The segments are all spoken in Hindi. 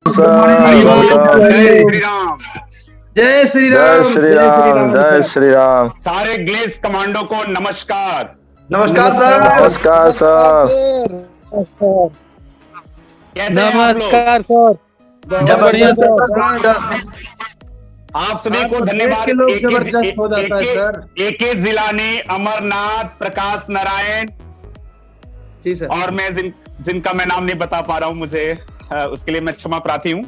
Sir, welcome. जय श्री राम। जय श्री जय राम। श्री राम, जय श्री राम। सारे ग्लेस कमांडो को नमस्कार। नमस्कार सर। नमस्कार सर। कैसे हैं आप लोग? नमस्कार सर। बहुत बढ़िया जबरदस्त सर। जबरदस्त। आप सभी को आपको धन्यवाद। देख के लोग जबरदस्त हो जाता है सर। एके जिलानी, अमरनाथ, प्रकाश नारायण जी सर। और मैं जिनका मैं नाम नहीं बता पा रहा हूं, मुझे उसके लिए मैं क्षमा प्रार्थी हूं।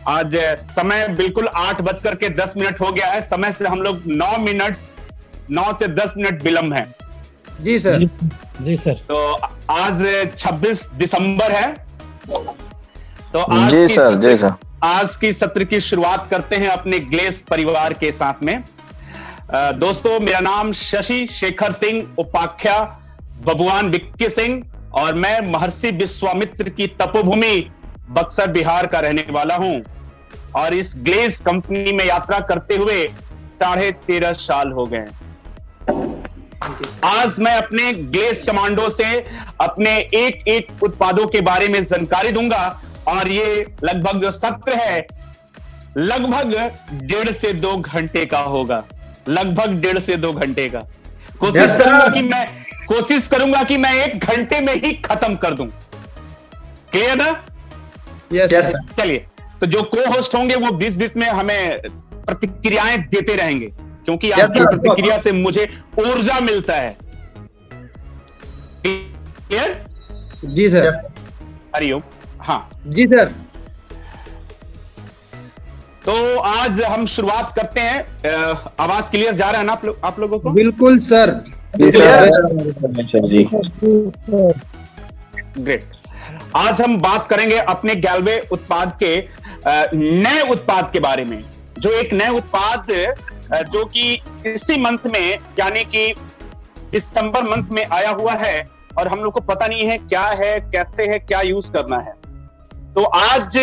आज समय बिल्कुल 8:10 हो गया है। समय से हम लोग 9 से 10 मिनट विलंब है। जी सर। जी सर। तो आज 26 दिसंबर है। तो आज जी की सर, जी सर। आज की सत्र की शुरुआत करते हैं अपने ग्लेस परिवार के साथ में। दोस्तों, मेरा नाम शशि शेखर सिंह उपाख्या बबुआन विक्की सिंह और मैं महर्षि विश्वामित्र की तपोभूमि बक्सर बिहार का रहने वाला हूं और इस ग्लेस कंपनी में यात्रा करते हुए 13.5 साल हो गए। आज मैं अपने ग्लेस कमांडो से अपने एक एक उत्पादों के बारे में जानकारी दूंगा और ये लगभग जो सत्र है लगभग 1.5 से 2 घंटे का होगा। लगभग 1.5 से 2 घंटे का। कोशिश करूंगा कि मैं 1 घंटे में ही खत्म कर दूं। क्लियर ना? Yes sir. चलिए, तो जो को होस्ट होंगे वो 20-20 में हमें प्रतिक्रियाएं देते रहेंगे, क्योंकि आपकी प्रतिक्रिया से मुझे ऊर्जा मिलता है। क्लियर? जी सर। हरिओम। हाँ जी सर। तो आज हम शुरुआत करते हैं। आवाज क्लियर जा रहा है ना आप लोगों को? बिल्कुल सर। ग्रेट। आज हम बात करेंगे अपने 11वें उत्पाद के नए उत्पाद के बारे में, जो एक नए उत्पाद जो कि इसी मंथ में यानी कि दिसंबर मंथ में आया हुआ है और हम लोग को पता नहीं है क्या है, कैसे है, क्या यूज करना है। तो आज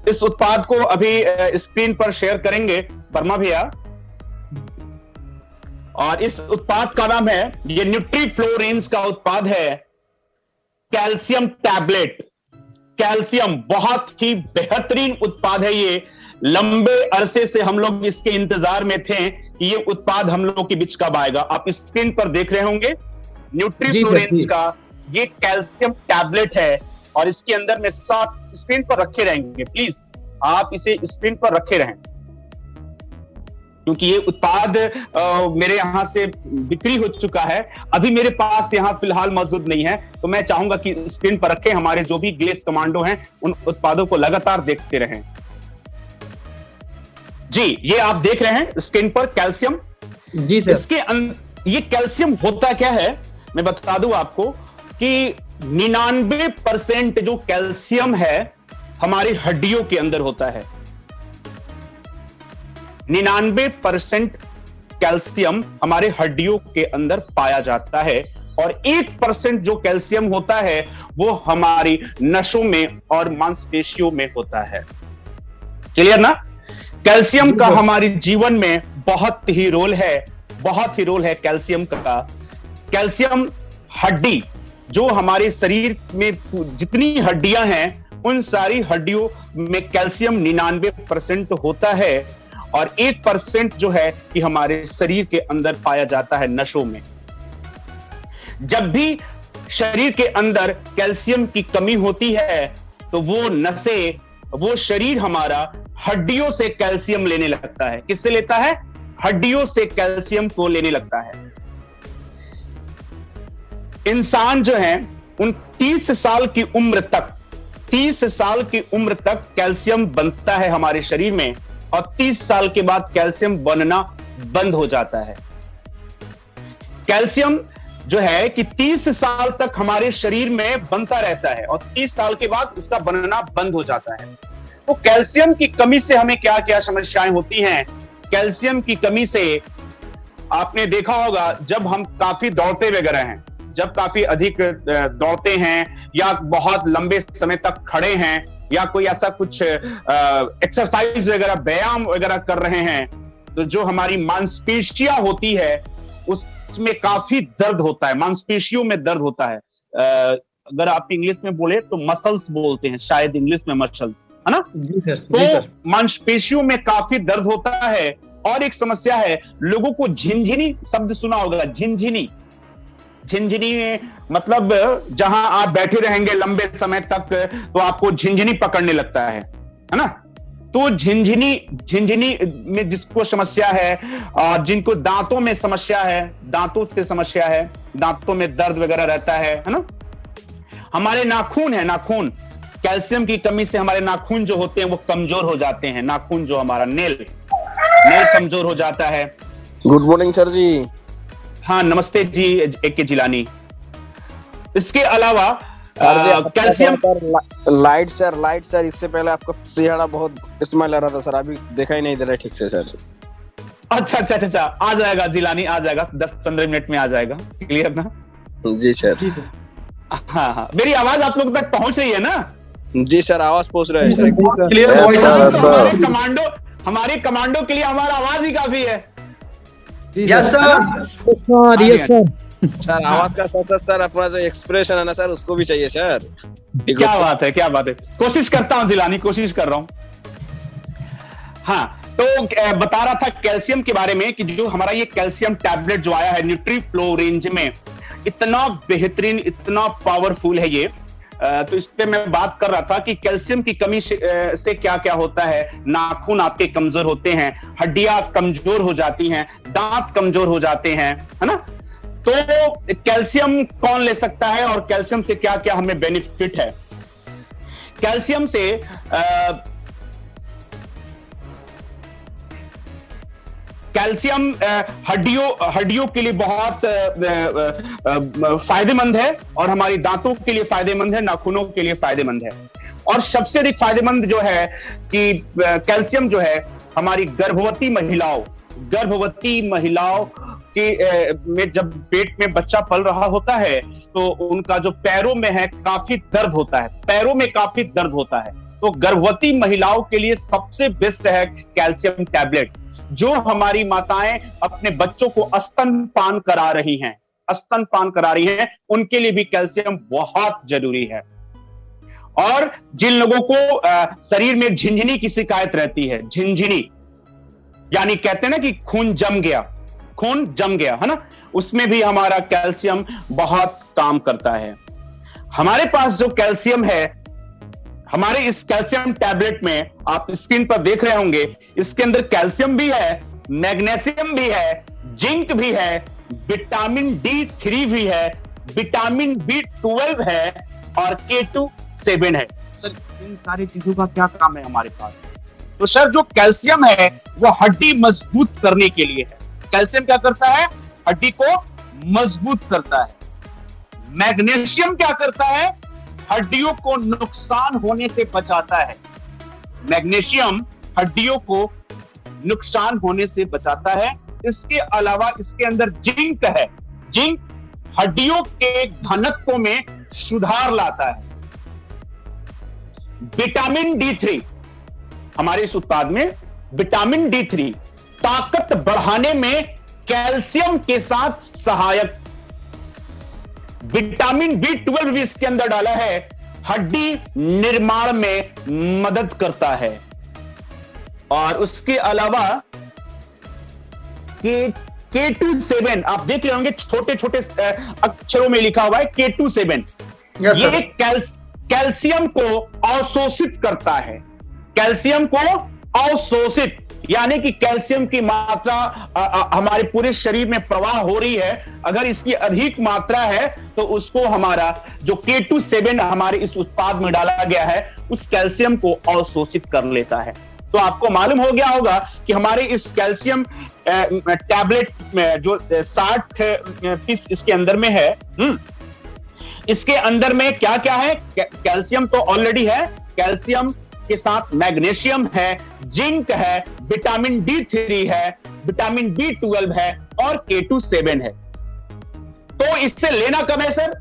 इस उत्पाद को अभी स्क्रीन पर शेयर करेंगे वर्मा भैया। और इस उत्पाद का नाम है, ये न्यूट्रीफ्लो रेंज का उत्पाद है, कैल्शियम टैबलेट। कैल्शियम बहुत ही बेहतरीन उत्पाद है। ये लंबे अरसे से हम लोग इसके इंतजार में थे कि ये उत्पाद हम लोग के बीच कब आएगा। आप स्क्रीन पर देख रहे होंगे न्यूट्रीफ्लो रेंज का ये कैल्शियम टैबलेट है और इसके अंदर में स्क्रीन पर रखे रहेंगे। प्लीज आप इसे स्क्रीन पर रखे रहें, क्योंकि ये उत्पाद मेरे यहां से बिक्री हो चुका है, अभी मेरे पास यहां फिलहाल मौजूद नहीं है। तो मैं चाहूंगा कि स्क्रीन पर रखें, हमारे जो भी ग्लेस कमांडो हैं उन उत्पादों को लगातार देखते रहें। जी, ये आप देख रहे हैं स्क्रीन पर कैल्शियम। जी सर। इसके ये कैल्शियम होता क्या है मैं बता दूं आपको कि 99% जो कैल्शियम है हमारी हड्डियों के अंदर होता है। 99% कैल्शियम हमारे हड्डियों के अंदर पाया जाता है और 1% जो कैल्शियम होता है वो हमारी नसों में और मांसपेशियों में होता है। क्लियर ना? कैल्शियम का हमारे जीवन में बहुत ही रोल है, बहुत ही रोल है कैल्शियम का। कैल्शियम हड्डी, जो हमारे शरीर में जितनी हड्डियां हैं उन सारी हड्डियों में कैल्शियम 99% होता है और 1% जो है कि हमारे शरीर के अंदर पाया जाता है नसों में। जब भी शरीर के अंदर कैल्शियम की कमी होती है तो वो नसें, वो शरीर हमारा हड्डियों से कैल्शियम लेने लगता है। किससे लेता है? हड्डियों से कैल्शियम को लेने लगता है। इंसान जो है उन 30 साल की उम्र तक 30 साल की उम्र तक कैल्शियम बनता है हमारे शरीर में और 30 साल के बाद कैल्शियम बनना बंद हो जाता है। कैल्शियम जो है कि 30 साल तक हमारे शरीर में बनता रहता है और 30 साल के बाद उसका बनना बंद हो जाता है। तो कैल्शियम की कमी से हमें क्या क्या समस्याएं होती हैं? कैल्शियम की कमी से आपने देखा होगा जब हम काफी दौड़ते वगैरह हैं, जब काफी अधिक दौड़ते हैं या बहुत लंबे समय तक खड़े हैं या कोई ऐसा कुछ एक्सरसाइज वगैरह, व्यायाम वगैरह कर रहे हैं, तो जो हमारी मांसपेशियां होती है उसमें काफी दर्द होता है, मांसपेशियों में दर्द होता है। अगर आप इंग्लिश में बोले तो मसल्स बोलते हैं, शायद इंग्लिश में मसल्स, है ना। जी सर, जी तो सर। मांसपेशियों में काफी दर्द होता है। और एक समस्या है, लोगों को झिनझिनी शब्द सुना होगा, झिनझिनी। झिनझिनी मतलब जहां आप बैठे रहेंगे लंबे समय तक तो आपको झिनझिनी पकड़ने लगता है ना। तो झिनझिनी में जिसको समस्या है, और जिनको दांतों में समस्या है, दांतों से समस्या है, दांतों में दर्द वगैरह रहता है ना। हमारे नाखून है, नाखून, कैल्शियम की कमी से हमारे नाखून जो होते हैं वो कमजोर हो जाते हैं। नाखून जो हमारा नेल कमजोर हो जाता है। गुड मॉर्निंग सर जी। हाँ नमस्ते जी AK जिलानी। इसके अलावा कैल्शियम लाइट सर इससे पहले आपका चेहरा बहुत स्माइल आ रहा था सर, अभी देखा ही नहीं दे रहा ठीक से सर। अच्छा, आ जाएगा जिलानी, आ जाएगा 10-15 मिनट में आ जाएगा, क्लियर ना। जी सर। हाँ, मेरी आवाज आप लोग तक पहुंच रही है ना। जी सर, आवाज पहुंच रहा है sir. Clear Yes, voice sir. हमारे कमांडो के लिए हमारा आवाज ही काफी है। Yes sir. Sir, yes sir. Sir आवाज का साथ साथ सर अपना जो एक्सप्रेशन है ना सर, उसको भी चाहिए सर। क्या बात है, कोशिश करता हूं जिलानी, कोशिश कर रहा हूं। हाँ, तो बता रहा था कैल्शियम के बारे में कि जो हमारा ये कैल्शियम टैबलेट जो आया है न्यूट्रीफ्लो रेंज में, इतना बेहतरीन, इतना पावरफुल है ये। तो इस पे मैं बात कर रहा था कि कैल्शियम की कमी से क्या क्या होता है। नाखून आपके कमजोर होते हैं, हड्डियां कमजोर हो जाती हैं, दांत कमजोर हो जाते हैं, है ना। तो कैल्शियम कौन ले सकता है और कैल्शियम से क्या क्या हमें बेनिफिट है। कैल्शियम से कैल्शियम हड्डियों के लिए बहुत फायदेमंद है, और हमारी दांतों के लिए फायदेमंद है, नाखूनों के लिए फायदेमंद है। और सबसे अधिक फायदेमंद जो है कि कैल्शियम जो है हमारी गर्भवती महिलाओं के में जब पेट में बच्चा पल रहा होता है तो उनका जो पैरों में है काफी दर्द होता है, पैरों में काफी दर्द होता है। तो गर्भवती महिलाओं के लिए सबसे बेस्ट है कैल्शियम टैबलेट। जो हमारी माताएं अपने बच्चों को स्तनपान करा रही हैं, उनके लिए भी कैल्शियम बहुत जरूरी है। और जिन लोगों को शरीर में झिनझिनी की शिकायत रहती है, झिनझिनी यानी कहते हैं ना कि खून जम गया है ना, उसमें भी हमारा कैल्शियम बहुत काम करता है। हमारे पास जो कैल्शियम है, हमारे इस कैल्शियम टैबलेट में आप स्क्रीन पर देख रहे होंगे, इसके अंदर कैल्शियम भी है, मैग्नीशियम भी है, जिंक भी है, विटामिन D3 भी है, विटामिन B12 है और K2-7 है। सर इन सारी चीजों का क्या काम है हमारे पास? तो सर जो कैल्शियम है वो हड्डी मजबूत करने के लिए है। कैल्शियम क्या करता है? हड्डी को मजबूत करता है। मैग्नीशियम क्या करता है? हड्डियों को नुकसान होने से बचाता है। मैग्नीशियम हड्डियों को नुकसान होने से बचाता है। इसके अलावा इसके अंदर जिंक है। जिंक हड्डियों के घनत्व में सुधार लाता है। विटामिन D3, हमारे इस उत्पाद में विटामिन D3 ताकत बढ़ाने में कैल्शियम के साथ सहायक। विटामिन B12 भी इसके अंदर डाला है, हड्डी निर्माण में मदद करता है। और उसके अलावा K2-7, आप देख रहे होंगे छोटे छोटे अक्षरों में लिखा हुआ है K2-7। ये कैल्शियम को अवशोषित करता है। कैल्शियम को अवशोषित यानी कि कैल्शियम की मात्रा हमारे पूरे शरीर में प्रवाह हो रही है, अगर इसकी अधिक मात्रा है तो उसको हमारा जो K2-7 हमारे इस उत्पाद में डाला गया है उस कैल्शियम को अवशोषित कर लेता है। तो आपको मालूम हो गया होगा कि हमारे इस कैल्शियम टैबलेट में जो 60 पीस इसके अंदर में है, इसके अंदर में क्या क्या है? कैल्शियम तो ऑलरेडी है, कैल्शियम के साथ मैग्नीशियम है, जिंक है, विटामिन D3 है, विटामिन B12 है और K2-7 है। तो इससे लेना कब है सर?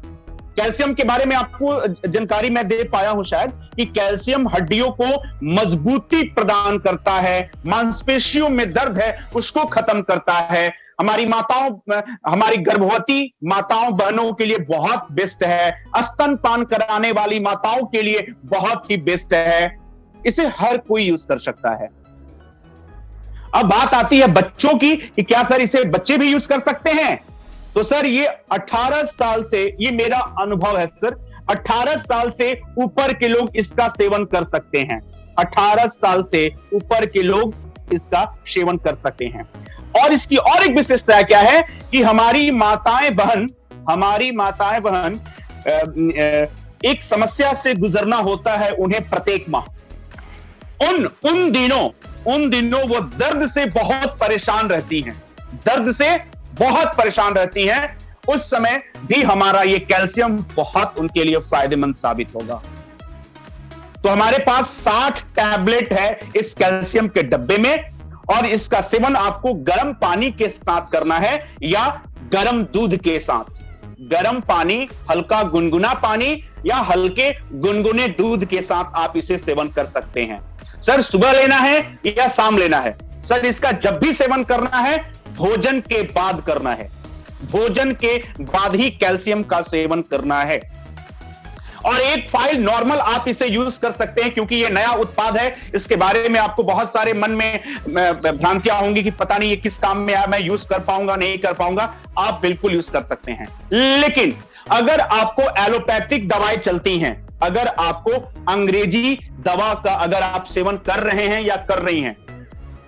कैल्शियम के बारे में आपको जानकारी मैं दे पाया हूं शायद कि कैल्शियम हड्डियों को मजबूती प्रदान करता है, मांसपेशियों में दर्द है उसको खत्म करता है, हमारी माताओं, हमारी गर्भवती माताओं बहनों के लिए बहुत बेस्ट है, स्तनपान कराने वाली माताओं के लिए बहुत ही बेस्ट है, इसे हर कोई यूज कर सकता है। अब बात आती है बच्चों की कि क्या सर इसे बच्चे भी यूज कर सकते हैं? तो सर ये 18 साल से, ये मेरा अनुभव है सर, 18 साल से ऊपर के लोग इसका सेवन कर सकते हैं। 18 साल से ऊपर के लोग इसका सेवन कर सकते हैं। और इसकी और एक विशेषता क्या है कि हमारी माताएं बहन एक समस्या से गुजरना होता है उन्हें प्रत्येक माह। उन दिनों वो दर्द से बहुत परेशान रहती हैं, उस समय भी हमारा ये कैल्शियम बहुत उनके लिए फायदेमंद साबित होगा। तो हमारे पास 60 टैबलेट है इस कैल्शियम के डब्बे में, और इसका सेवन आपको गर्म पानी के साथ करना है या गर्म दूध के साथ। गर्म पानी, हल्का गुनगुना पानी या हल्के गुनगुने दूध के साथ आप इसे सेवन कर सकते हैं। सर सुबह लेना है या शाम लेना है? सर इसका जब भी सेवन करना है भोजन के बाद करना है, भोजन के बाद ही कैल्शियम का सेवन करना है। और एक फाइल नॉर्मल आप इसे यूज कर सकते हैं, क्योंकि ये नया उत्पाद है, इसके बारे में आपको बहुत सारे मन में भ्रांतियां होंगी कि पता नहीं ये किस काम में है, मैं यूज कर पाऊंगा नहीं कर पाऊंगा। आप बिल्कुल यूज कर सकते हैं। लेकिन अगर आपको एलोपैथिक दवाएं चलती हैं, अगर आपको अंग्रेजी दवा का अगर आप सेवन कर रहे हैं या कर रही हैं,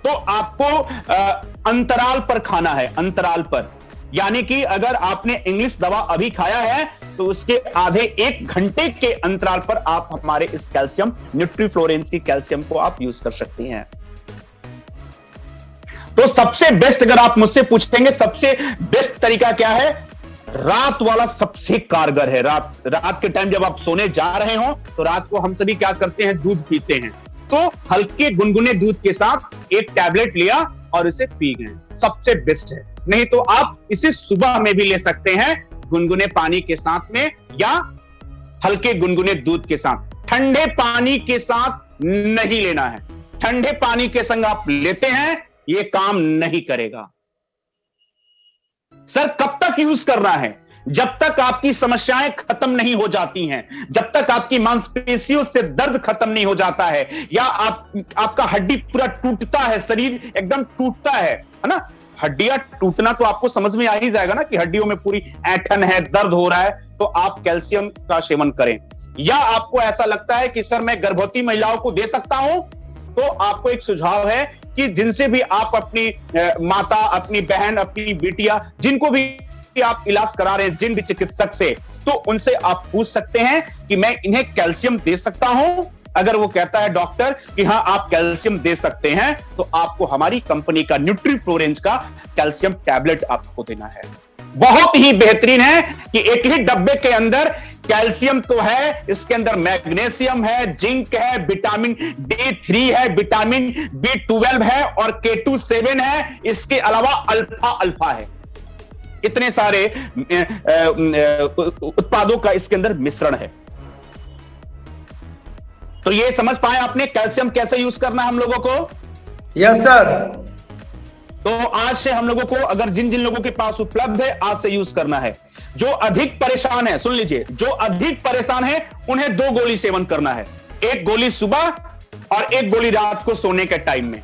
तो आपको अंतराल पर खाना है, अंतराल पर। यानी कि अगर आपने इंग्लिश दवा अभी खाया है तो उसके आधे 1 घंटे के अंतराल पर आप हमारे इस कैल्शियम न्यूट्रीफ्लोरेंस की कैल्शियम को आप यूज कर सकती हैं। तो सबसे बेस्ट अगर आप मुझसे पूछेंगे सबसे बेस्ट तरीका क्या है, रात वाला सबसे कारगर है। रात के टाइम जब आप सोने जा रहे हो तो रात को हम सभी क्या करते हैं, दूध पीते हैं। तो हल्के गुनगुने दूध के साथ एक टैबलेट लिया और इसे पी गए, सबसे बेस्ट है। नहीं तो आप इसे सुबह में भी ले सकते हैं, गुनगुने पानी के साथ में या हल्के गुनगुने दूध के साथ। ठंडे पानी के साथ नहीं लेना है। ठंडे पानी के संग आप लेते हैं, यह काम नहीं करेगा। सर कब तक यूज करना है? जब तक आपकी समस्याएं खत्म नहीं हो जाती हैं, जब तक आपकी मांसपेशियों से दर्द खत्म नहीं हो जाता है, या आपका हड्डी पूरा टूटता है, शरीर एकदम टूटता है ना। हड्डियां टूटना तो आपको समझ में आ ही जाएगा ना कि हड्डियों में पूरी ऐंठन है, दर्द हो रहा है, तो आप कैल्शियम का सेवन करें। या आपको ऐसा लगता है कि सर मैं गर्भवती महिलाओं को दे सकता हूं, तो आपको एक सुझाव है कि जिनसे भी आप अपनी माता, अपनी बहन, अपनी बेटियां, जिनको भी आप इलाज करा रहे हैं, जिन भी चिकित्सक से, तो उनसे आप पूछ सकते हैं कि मैं इन्हें कैल्शियम दे सकता हूं। अगर वो कहता है डॉक्टर कि हां आप कैल्शियम दे सकते हैं, तो आपको हमारी कंपनी का न्यूट्रीफ्लोरेंस का कैल्शियम टैबलेट आपको देना है। बहुत ही बेहतरीन है कि एक ही डब्बे के अंदर कैल्शियम तो है, इसके अंदर मैग्नीशियम है, जिंक है, विटामिन D3 है, विटामिन B12 है और K27 है। इसके अलावा अल्फा है। इतने सारे उत्पादों का इसके अंदर मिश्रण है। तो ये समझ पाए आपने कैल्शियम कैसे यूज करना है हम लोगों को? Yes sir. तो आज से हम लोगों को, अगर जिन जिन लोगों के पास उपलब्ध है, आज से यूज करना है। जो अधिक परेशान है, सुन लीजिए, जो अधिक परेशान है उन्हें 2 गोली सेवन करना है। 1 गोली सुबह और 1 गोली रात को सोने के टाइम में।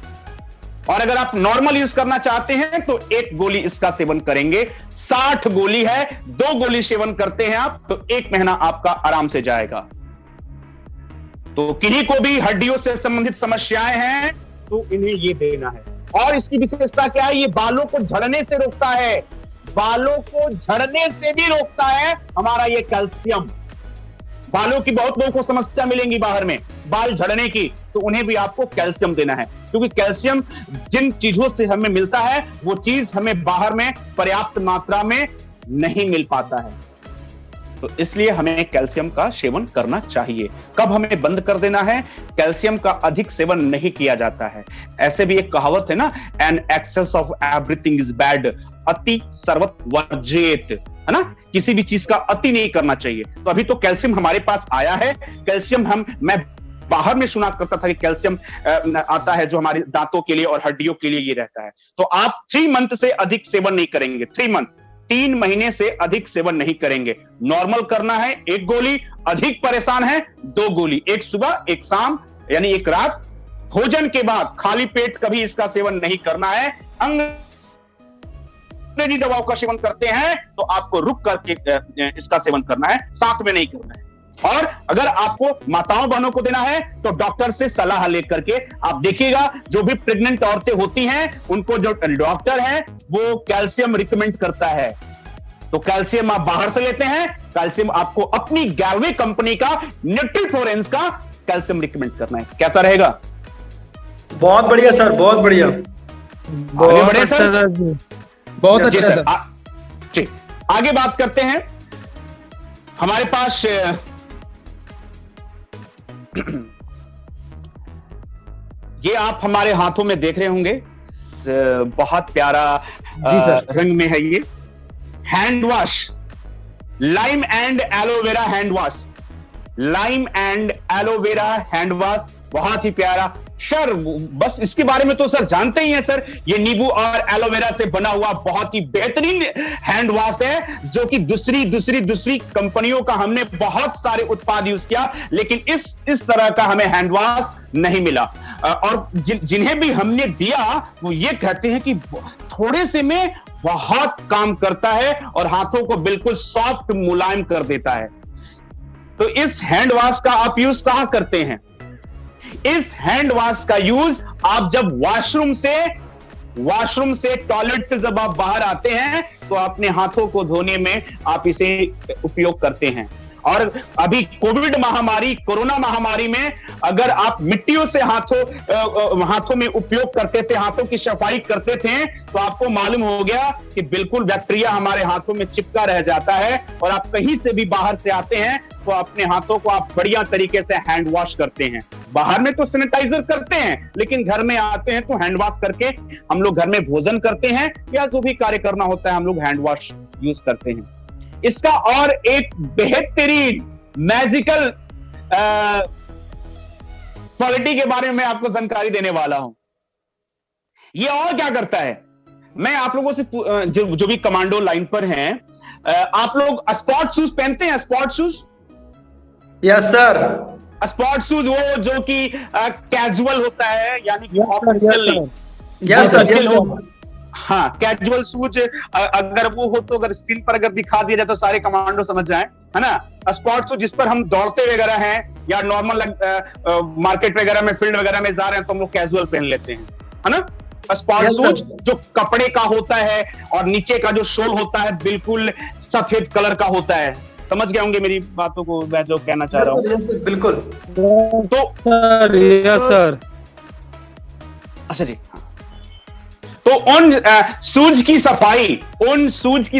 और अगर आप नॉर्मल यूज करना चाहते हैं तो 1 गोली इसका सेवन करेंगे। 60 गोली है, 2 गोली सेवन करते हैं आप तो 1 महीना आपका आराम से जाएगा। तो किन्हीं को भी हड्डियों से संबंधित समस्याएं हैं तो इन्हें ये देना है। और इसकी विशेषता क्या है, ये बालों को झड़ने से रोकता है, बालों को झड़ने से भी रोकता है हमारा ये कैल्शियम। बालों की बहुत लोगों को समस्या मिलेंगी बाहर में, बाल झड़ने की, तो उन्हें भी आपको कैल्शियम देना है। क्योंकि कैल्शियम जिन चीजों से हमें मिलता है वो चीज हमें बाहर में पर्याप्त मात्रा में नहीं मिल पाता है, तो इसलिए हमें कैल्शियम का सेवन करना चाहिए। कब हमें बंद कर देना है? कैल्शियम का अधिक सेवन नहीं किया जाता है। ऐसे भी एक कहावत है ना, an excess of everything is bad, अति सर्वत वर्जित, है ना। किसी भी चीज का अति नहीं करना चाहिए। तो अभी तो कैल्शियम हमारे पास आया है, कैल्शियम मैं बाहर में सुना करता था कि कैल्शियम आता है जो हमारे दांतों के लिए और हड्डियों के लिए ये रहता है। तो आप 3 मंथ से अधिक सेवन नहीं करेंगे। 3 मंथ, 3 महीने से अधिक सेवन नहीं करेंगे। नॉर्मल करना है 1 गोली, अधिक परेशान है 2 गोली, एक सुबह एक शाम, यानी एक रात। भोजन के बाद खाली पेट कभी इसका सेवन नहीं करना है। अंग्रेजी दवाओं का सेवन करते हैं तो आपको रुक करके इसका सेवन करना है, साथ में नहीं करना है। और अगर आपको माताओं बहनों को देना है तो डॉक्टर से सलाह लेकर के आप देखिएगा। जो भी प्रेग्नेंट औरतें होती हैं उनको जो डॉक्टर है वो कैल्शियम रिकमेंड करता है। तो कैल्शियम आप बाहर से लेते हैं, कैल्शियम आपको अपनी गैल्वे कंपनी का न्यूट्रीफोरेंस का कैल्शियम रिकमेंड करना है। कैसा रहेगा? बहुत बढ़िया सर, बहुत बढ़िया। आगे बढ़े सर? बहुत अच्छा सर। ठीक, आगे बात करते हैं। हमारे पास ये आप हमारे हाथों में देख रहे होंगे, बहुत प्यारा रंग में है ये hand wash, lime and aloe vera hand wash. Lime and aloe vera hand wash बहुत ही प्यारा। सर बस इसके बारे में तो सर जानते ही हैं सर, ये नींबू और एलोवेरा से बना हुआ बहुत ही बेहतरीन हैंड वॉश है, जो कि दूसरी कंपनियों का हमने बहुत सारे उत्पाद यूज किया, लेकिन इस तरह का हमें हैंड वॉश नहीं मिला। और जिन्हें भी हमने दिया वो ये कहते हैं कि थोड़े से में बहुत काम करता है और हाथों को बिल्कुल सॉफ्ट मुलायम कर देता है। तो इस हैंड वॉश का आप यूज कहां करते हैं? इस हैंड वॉश का यूज आप जब वॉशरूम से टॉयलेट से जब आप बाहर आते हैं तो अपने हाथों को धोने में आप इसे उपयोग करते हैं। और अभी कोरोना महामारी में अगर आप मिट्टियों से हाथों में उपयोग करते थे, हाथों की सफाई करते थे, तो आपको मालूम हो गया कि बिल्कुल बैक्टीरिया हमारे हाथों में चिपका रह जाता है। और आप कहीं से भी बाहर से आते हैं तो अपने हाथों को आप बढ़िया तरीके से हैंड वॉश करते हैं। बाहर में तो सैनिटाइजर करते हैं, लेकिन घर में आते हैं तो हैंड वॉश करके हम लोग घर में भोजन करते हैं या जो भी कार्य करना होता है हम लोग हैंड वॉश यूज करते हैं। इसका और एक बेहतरीन मैजिकल क्वालिटी के बारे में मैं आपको जानकारी देने वाला हूं। ये और क्या करता है, मैं आप लोगों से जो भी कमांडो लाइन पर हैं, आप लोग स्पोर्ट शूज पहनते हैं? Sport shoes? Yes sir. Sport shoes वो जो कि कैजुअल होता है, यानी कि ऑफिशियल। Yes sir. हाँ, कैजुअल शूज अगर वो हो तो अगर स्क्रीन पर अगर दिखा दिया जाए तो सारे कमांडो समझ जाएं, है ना। स्पोर्ट शूज जिस पर हम दौड़ते वगैरह हैं या नॉर्मल मार्केट वगैरह में, फील्ड वगैरह में जा रहे हैं तो हम लोग कैजुअल पहन लेते हैं, है ना। स्पोर्ट शूज जो कपड़े का होता है और नीचे का जो शोल होता है बिल्कुल सफेद कलर का होता है। समझ गए होंगे मेरी बातों को, मैं जो कहना चाह रहा हूँ। बिल्कुल। तो सर अच्छा जी, तो उन शूज की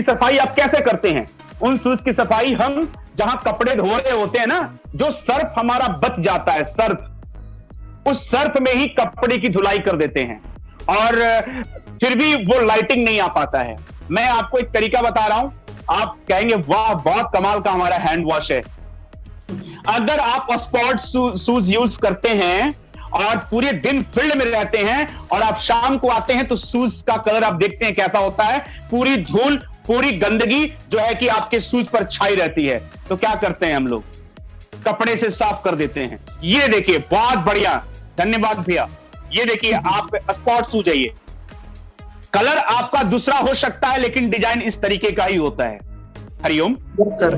सफाई आप कैसे करते हैं? उन शूज की सफाई हम जहां कपड़े धो रहे होते हैं ना, जो सर्फ हमारा बच जाता है, उस सर्फ में ही कपड़े की धुलाई कर देते हैं और फिर भी वो लाइटिंग नहीं आ पाता है। मैं आपको एक तरीका बता रहा हूं, आप कहेंगे वाह बहुत कमाल का हमारा हैंड वॉश है। अगर आप स्पोर्ट शूज यूज करते हैं और पूरे दिन फील्ड में रहते हैं और आप शाम को आते हैं तो शूज का कलर आप देखते हैं कैसा होता है, पूरी धूल, पूरी गंदगी जो है कि आपके शूज पर छाई रहती है। तो क्या करते हैं हम लोग? कपड़े से साफ कर देते हैं। ये देखिए, बहुत बढ़िया, धन्यवाद भैया। ये देखिए, आप स्पोर्ट शूज है, ये कलर आपका दूसरा हो सकता है लेकिन डिजाइन इस तरीके का ही होता है। हरिओम सर।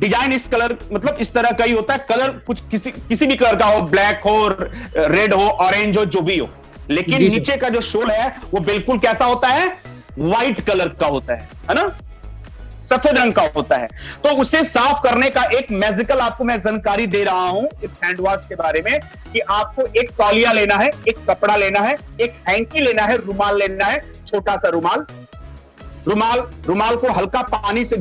डिजाइन इस कलर मतलब इस तरह का ही होता है। कलर कुछ किसी भी कलर का हो, ब्लैक हो, रेड हो, ऑरेंज हो, जो भी हो, लेकिन नीचे का जो शोल है वो बिल्कुल कैसा होता है? व्हाइट कलर का होता है ना, सफेद रंग का होता है। तो उसे साफ करने का एक मैजिकल आपको मैं जानकारी दे रहा हूं इस हैंड वॉश के बारे में, कि आपको एक तौलिया लेना है, एक कपड़ा लेना है, एक हैंकी लेना है, रुमाल लेना है, छोटा सा रुमाल को हल्का पानी से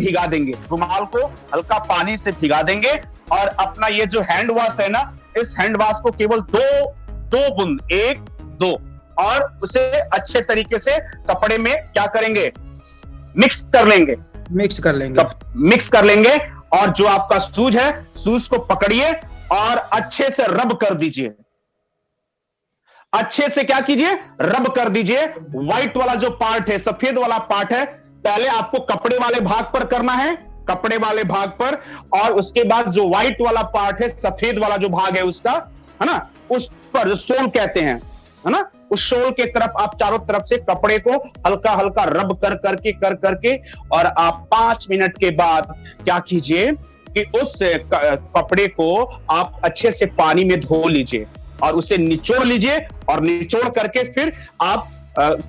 भिगा देंगे, और अपना ये जो हैंड वॉश है ना, इस हैंड वॉश को केवल दो बूंद, 1 2, और उसे अच्छे तरीके से कपड़े में क्या करेंगे? मिक्स कर लेंगे। और जो आपका शूज है, शूज को पकड़िए और अच्छे से रब कर दीजिए। अच्छे से क्या कीजिए, रब कर दीजिए। व्हाइट वाला जो पार्ट है, सफेद वाला पार्ट है, पहले आपको कपड़े वाले भाग पर करना है, कपड़े वाले भाग पर, और उसके बाद जो व्हाइट वाला पार्ट है, सफेद वाला जो भाग है उसका, है ना, उस पर सोल कहते हैं, है ना, उस शोल के तरफ आप चारों तरफ से कपड़े को हल्का हल्का रब कर करके और आप 5 मिनट के बाद क्या कीजिए कि उस कपड़े को आप अच्छे से पानी में धो लीजिए और उसे निचोड़ लीजिए, और निचोड़ करके फिर आप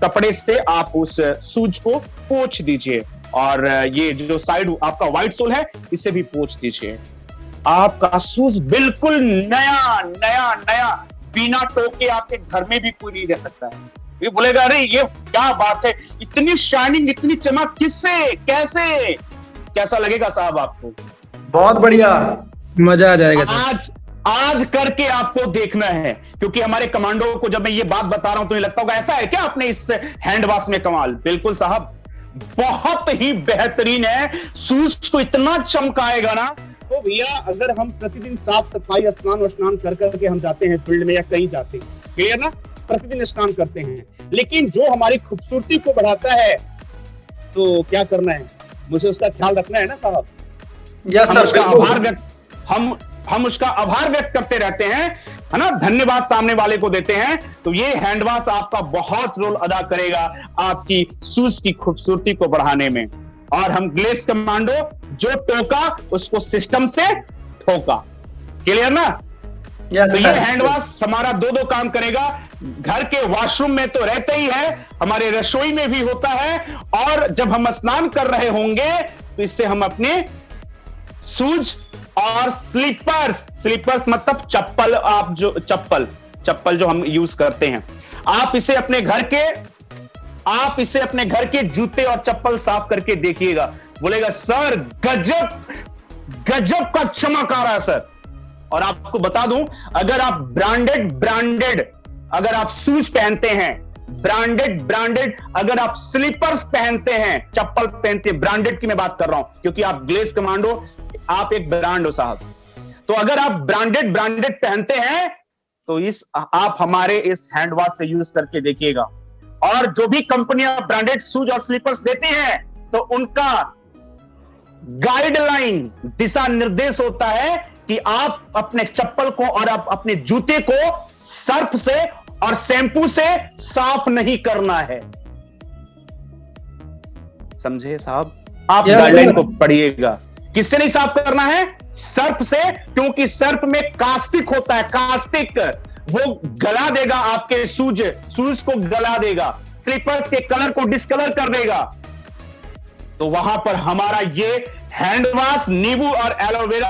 कपड़े से आप उस सूज को पोंछ दीजिए, और ये जो साइड आपका व्हाइट सोल है इसे भी पोंछ दीजिए। आपका शूज बिल्कुल नया नया नया, बिना टोके आपके घर में भी कोई नहीं रह सकता है। ये बोलेगा अरे ये क्या बात है, इतनी शाइनिंग, इतनी चमक, किससे, कैसे, कैसा लगेगा साहब आपको? बहुत बढ़िया, मजा आ जाएगा सर। आज करके आपको देखना है, क्योंकि हमारे कमांडो को जब मैं ये बात बता रहा हूं तो ये लगता होगा ऐसा है क्या अपने इस हैंड वॉश में कमाल। बिल्कुल साहब, बहुत ही बेहतरीन है, शूज को इतना चमकाएगा ना। तो भैया अगर हम प्रतिदिन साफ सफाई, स्नान कर करके हम जाते हैं फील्ड में या कहीं जाते हैं, क्लियर ना, प्रतिदिन स्नान करते हैं, लेकिन जो हमारी खूबसूरती को बढ़ाता है तो क्या करना है, मुझे उसका ख्याल रखना है ना साहब। यस सर, हम उसका आभार व्यक्त करते रहते हैं, है ना, धन्यवाद सामने वाले को देते हैं। तो ये हैंड वॉश आपका बहुत रोल अदा करेगा आपकी शूज की खूबसूरती को बढ़ाने में। और हम ग्लेज कमांडो जो टोका उसको सिस्टम से ठोका, क्लियर ना। यस तो ये सर, हैंड वॉश हमारा दो काम करेगा। घर के वॉशरूम में तो रहते ही है, हमारे रसोई में भी होता है, और जब हम स्नान कर रहे होंगे तो इससे हम अपने शूज और स्लीपर्स मतलब चप्पल, आप जो चप्पल जो हम यूज करते हैं, आप इसे अपने घर के जूते और चप्पल साफ करके देखिएगा। बोलेगा सर गजब का चमक आ रहा है सर। और आपको बता दूं, अगर आप ब्रांडेड अगर आप शूज पहनते हैं, ब्रांडेड अगर आप स्लीपर्स पहनते हैं, चप्पल पहनते हैं, ब्रांडेड की मैं बात कर रहा हूं, क्योंकि आप ग्लेज कमांडो, आप एक ब्रांड हो साहब। तो अगर आप ब्रांडेड पहनते हैं तो आप हमारे इस हैंड वॉश से यूज करके देखिएगा। और जो भी कंपनियां ब्रांडेड शूज और स्लीपर्स देती हैं तो उनका गाइडलाइन, दिशा निर्देश होता है कि आप अपने चप्पल को और आप अपने जूते को सर्फ से और शैम्पू से साफ नहीं करना है, समझे साहब। आप गाइडलाइन को पढ़िएगा। किससे नहीं साफ करना है? सर्फ से, क्योंकि सर्फ में कास्टिक होता है, कास्टिक वो गला देगा, आपके शूज को गला देगा, स्लीपर्स के कलर को डिस्कलर कर देगा। तो वहां पर हमारा ये हैंड वॉश नींबू और एलोवेरा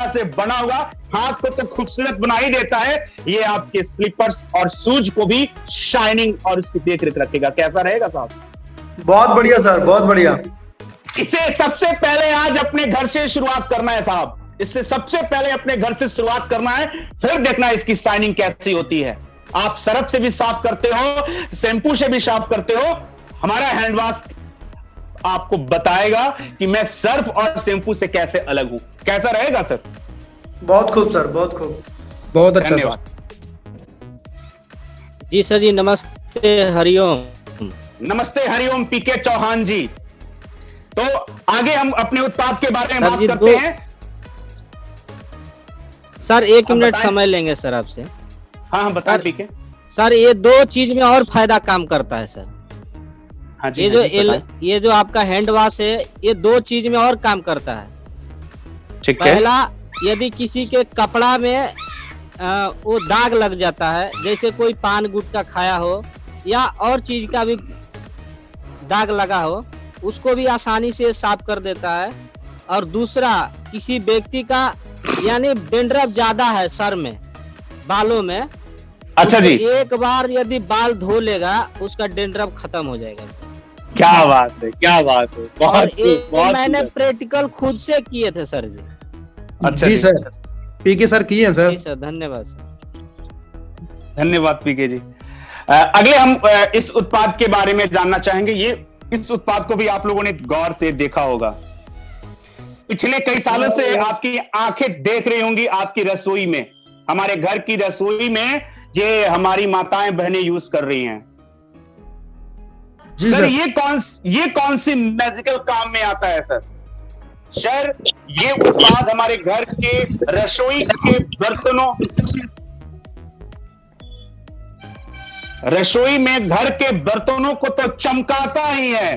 से बना हुआ हाथ को तो खूबसूरत बना ही देता है, ये आपके स्लीपर्स और शूज को भी शाइनिंग और उसकी देख रेख रखेगा। कैसा रहेगा साहब? बहुत बढ़िया सर, बहुत बढ़िया। इसे सबसे पहले आज अपने घर से शुरुआत करना है साहब, इससे सबसे पहले अपने घर से शुरुआत करना है, फिर देखना इसकी शाइनिंग कैसी होती है। आप सर्फ से भी साफ करते हो, शैम्पू से भी साफ करते हो, हमारा हैंड वॉश आपको बताएगा कि मैं सर्फ और शैम्पू से कैसे अलग हूं। कैसा रहेगा सर? बहुत खूब सर, बहुत खूब, बहुत अच्छा धन्यवाद। जी सर जी, नमस्ते, हरिओम। नमस्ते हरिओम पीके चौहान जी। तो आगे हम अपने उत्पाद के बारे में सर बात जी, करते हैं। सर 1 मिनट बताएं। समय लेंगे सर आपसे। हाँ बताएं पीके। सर ये 2 चीज में और फायदा काम करता है सर। हाँ जी, ये हाँ जो जी, बताएं। ये जो आपका हैंड वॉश है, ये 2 चीज में और काम करता है। ठीक है। पहला, यदि किसी के कपड़ा में वो दाग लग जाता है, जैसे कोई पान गुटखा खाया हो या और चीज का भी दाग लगा हो, उसको भी आसानी से साफ कर देता है। और दूसरा, किसी व्यक्ति का यानी डेंड्रफ ज्यादा है सर में, बालों में, अच्छा जी, एक बार यदि बाल धो लेगा उसका डेंड्रफ खत्म हो जाएगा सर। क्या बात है, क्या बात है, और बहुत बहुत मैंने सुंदर। प्रैक्टिकल खुद से किए थे सर जी। अच्छा जी सर, पीके सर किए हैं सर। जी सर, धन्यवाद सर। धन्यवाद पीके जी। अगले हम इस उत्पाद के बारे में जानना चाहेंगे। इस उत्पाद को भी आप लोगों ने गौर से देखा होगा। पिछले कई सालों से आपकी आंखें देख रही होंगी आपकी रसोई में, हमारे घर की रसोई में ये हमारी माताएं बहनें यूज कर रही हैं। जी सर सर। ये कौन सी मैजिकल काम में आता है सर? सर ये उत्पाद हमारे घर के रसोई के बर्तनों, रसोई में घर के बर्तनों को तो चमकाता ही है,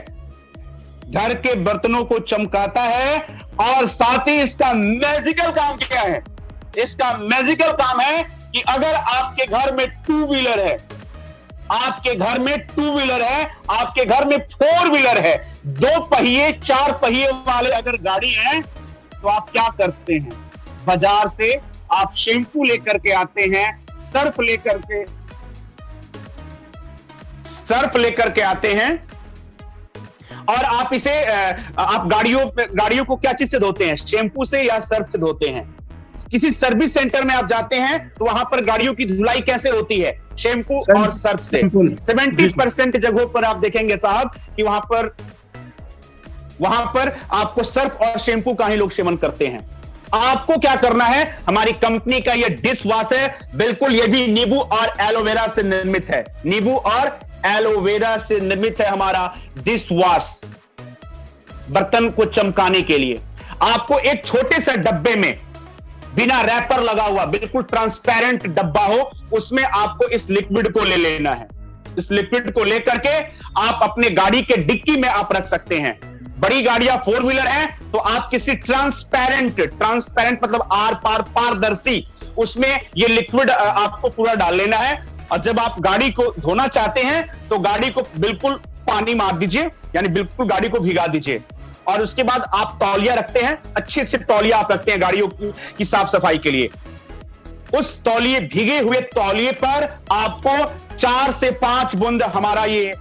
घर के बर्तनों को चमकाता है। और साथ ही इसका मैजिकल काम क्या है? इसका मैजिकल काम है कि अगर आपके घर में टू व्हीलर है, आपके घर में टू व्हीलर है, आपके घर में फोर व्हीलर है, 2 पहिए 4 पहिए वाले अगर गाड़ी है, तो आप क्या करते हैं? बाजार से आप शैंपू लेकर के आते हैं, सर्फ लेकर के आते हैं, और आप इसे आप गाड़ियों को क्या चीज से धोते हैं? शैंपू से या सर्फ से धोते हैं। किसी सर्विस सेंटर में आप जाते हैं तो वहां पर गाड़ियों की धुलाई कैसे होती है? शैंपू और सर्फ से। 70% जगहों पर आप देखेंगे साहब कि वहां पर आपको सर्फ और शैंपू का ही लोग सेवन करते हैं। आपको क्या करना है? हमारी कंपनी का यह डिश वॉश है, बिल्कुल ये भी नींबू और एलोवेरा से निर्मित है। नींबू और एलोवेरा से निर्मित है हमारा डिश वॉश, बर्तन को चमकाने के लिए। आपको एक छोटे से डब्बे में, बिना रैपर लगा हुआ, बिल्कुल ट्रांसपेरेंट डब्बा हो, उसमें आपको इस लिक्विड को ले लेना है। इस लिक्विड को लेकर के आप अपने गाड़ी के डिक्की में आप रख सकते हैं। बड़ी गाड़ियां 4 व्हीलर है तो आप किसी ट्रांसपेरेंट मतलब आर पार पारदर्शी, उसमें ये लिक्विड आपको पूरा डाल लेना है। और जब आप गाड़ी को धोना चाहते हैं तो गाड़ी को बिल्कुल पानी मार दीजिए, यानी बिल्कुल गाड़ी को भिगा दीजिए। और उसके बाद आप तौलिया रखते हैं, अच्छे से तौलिया आप रखते हैं गाड़ियों की साफ सफाई के लिए। उस तौलिए, भीगे हुए तौलिए पर आपको 4 से 5 बूंद हमारा ये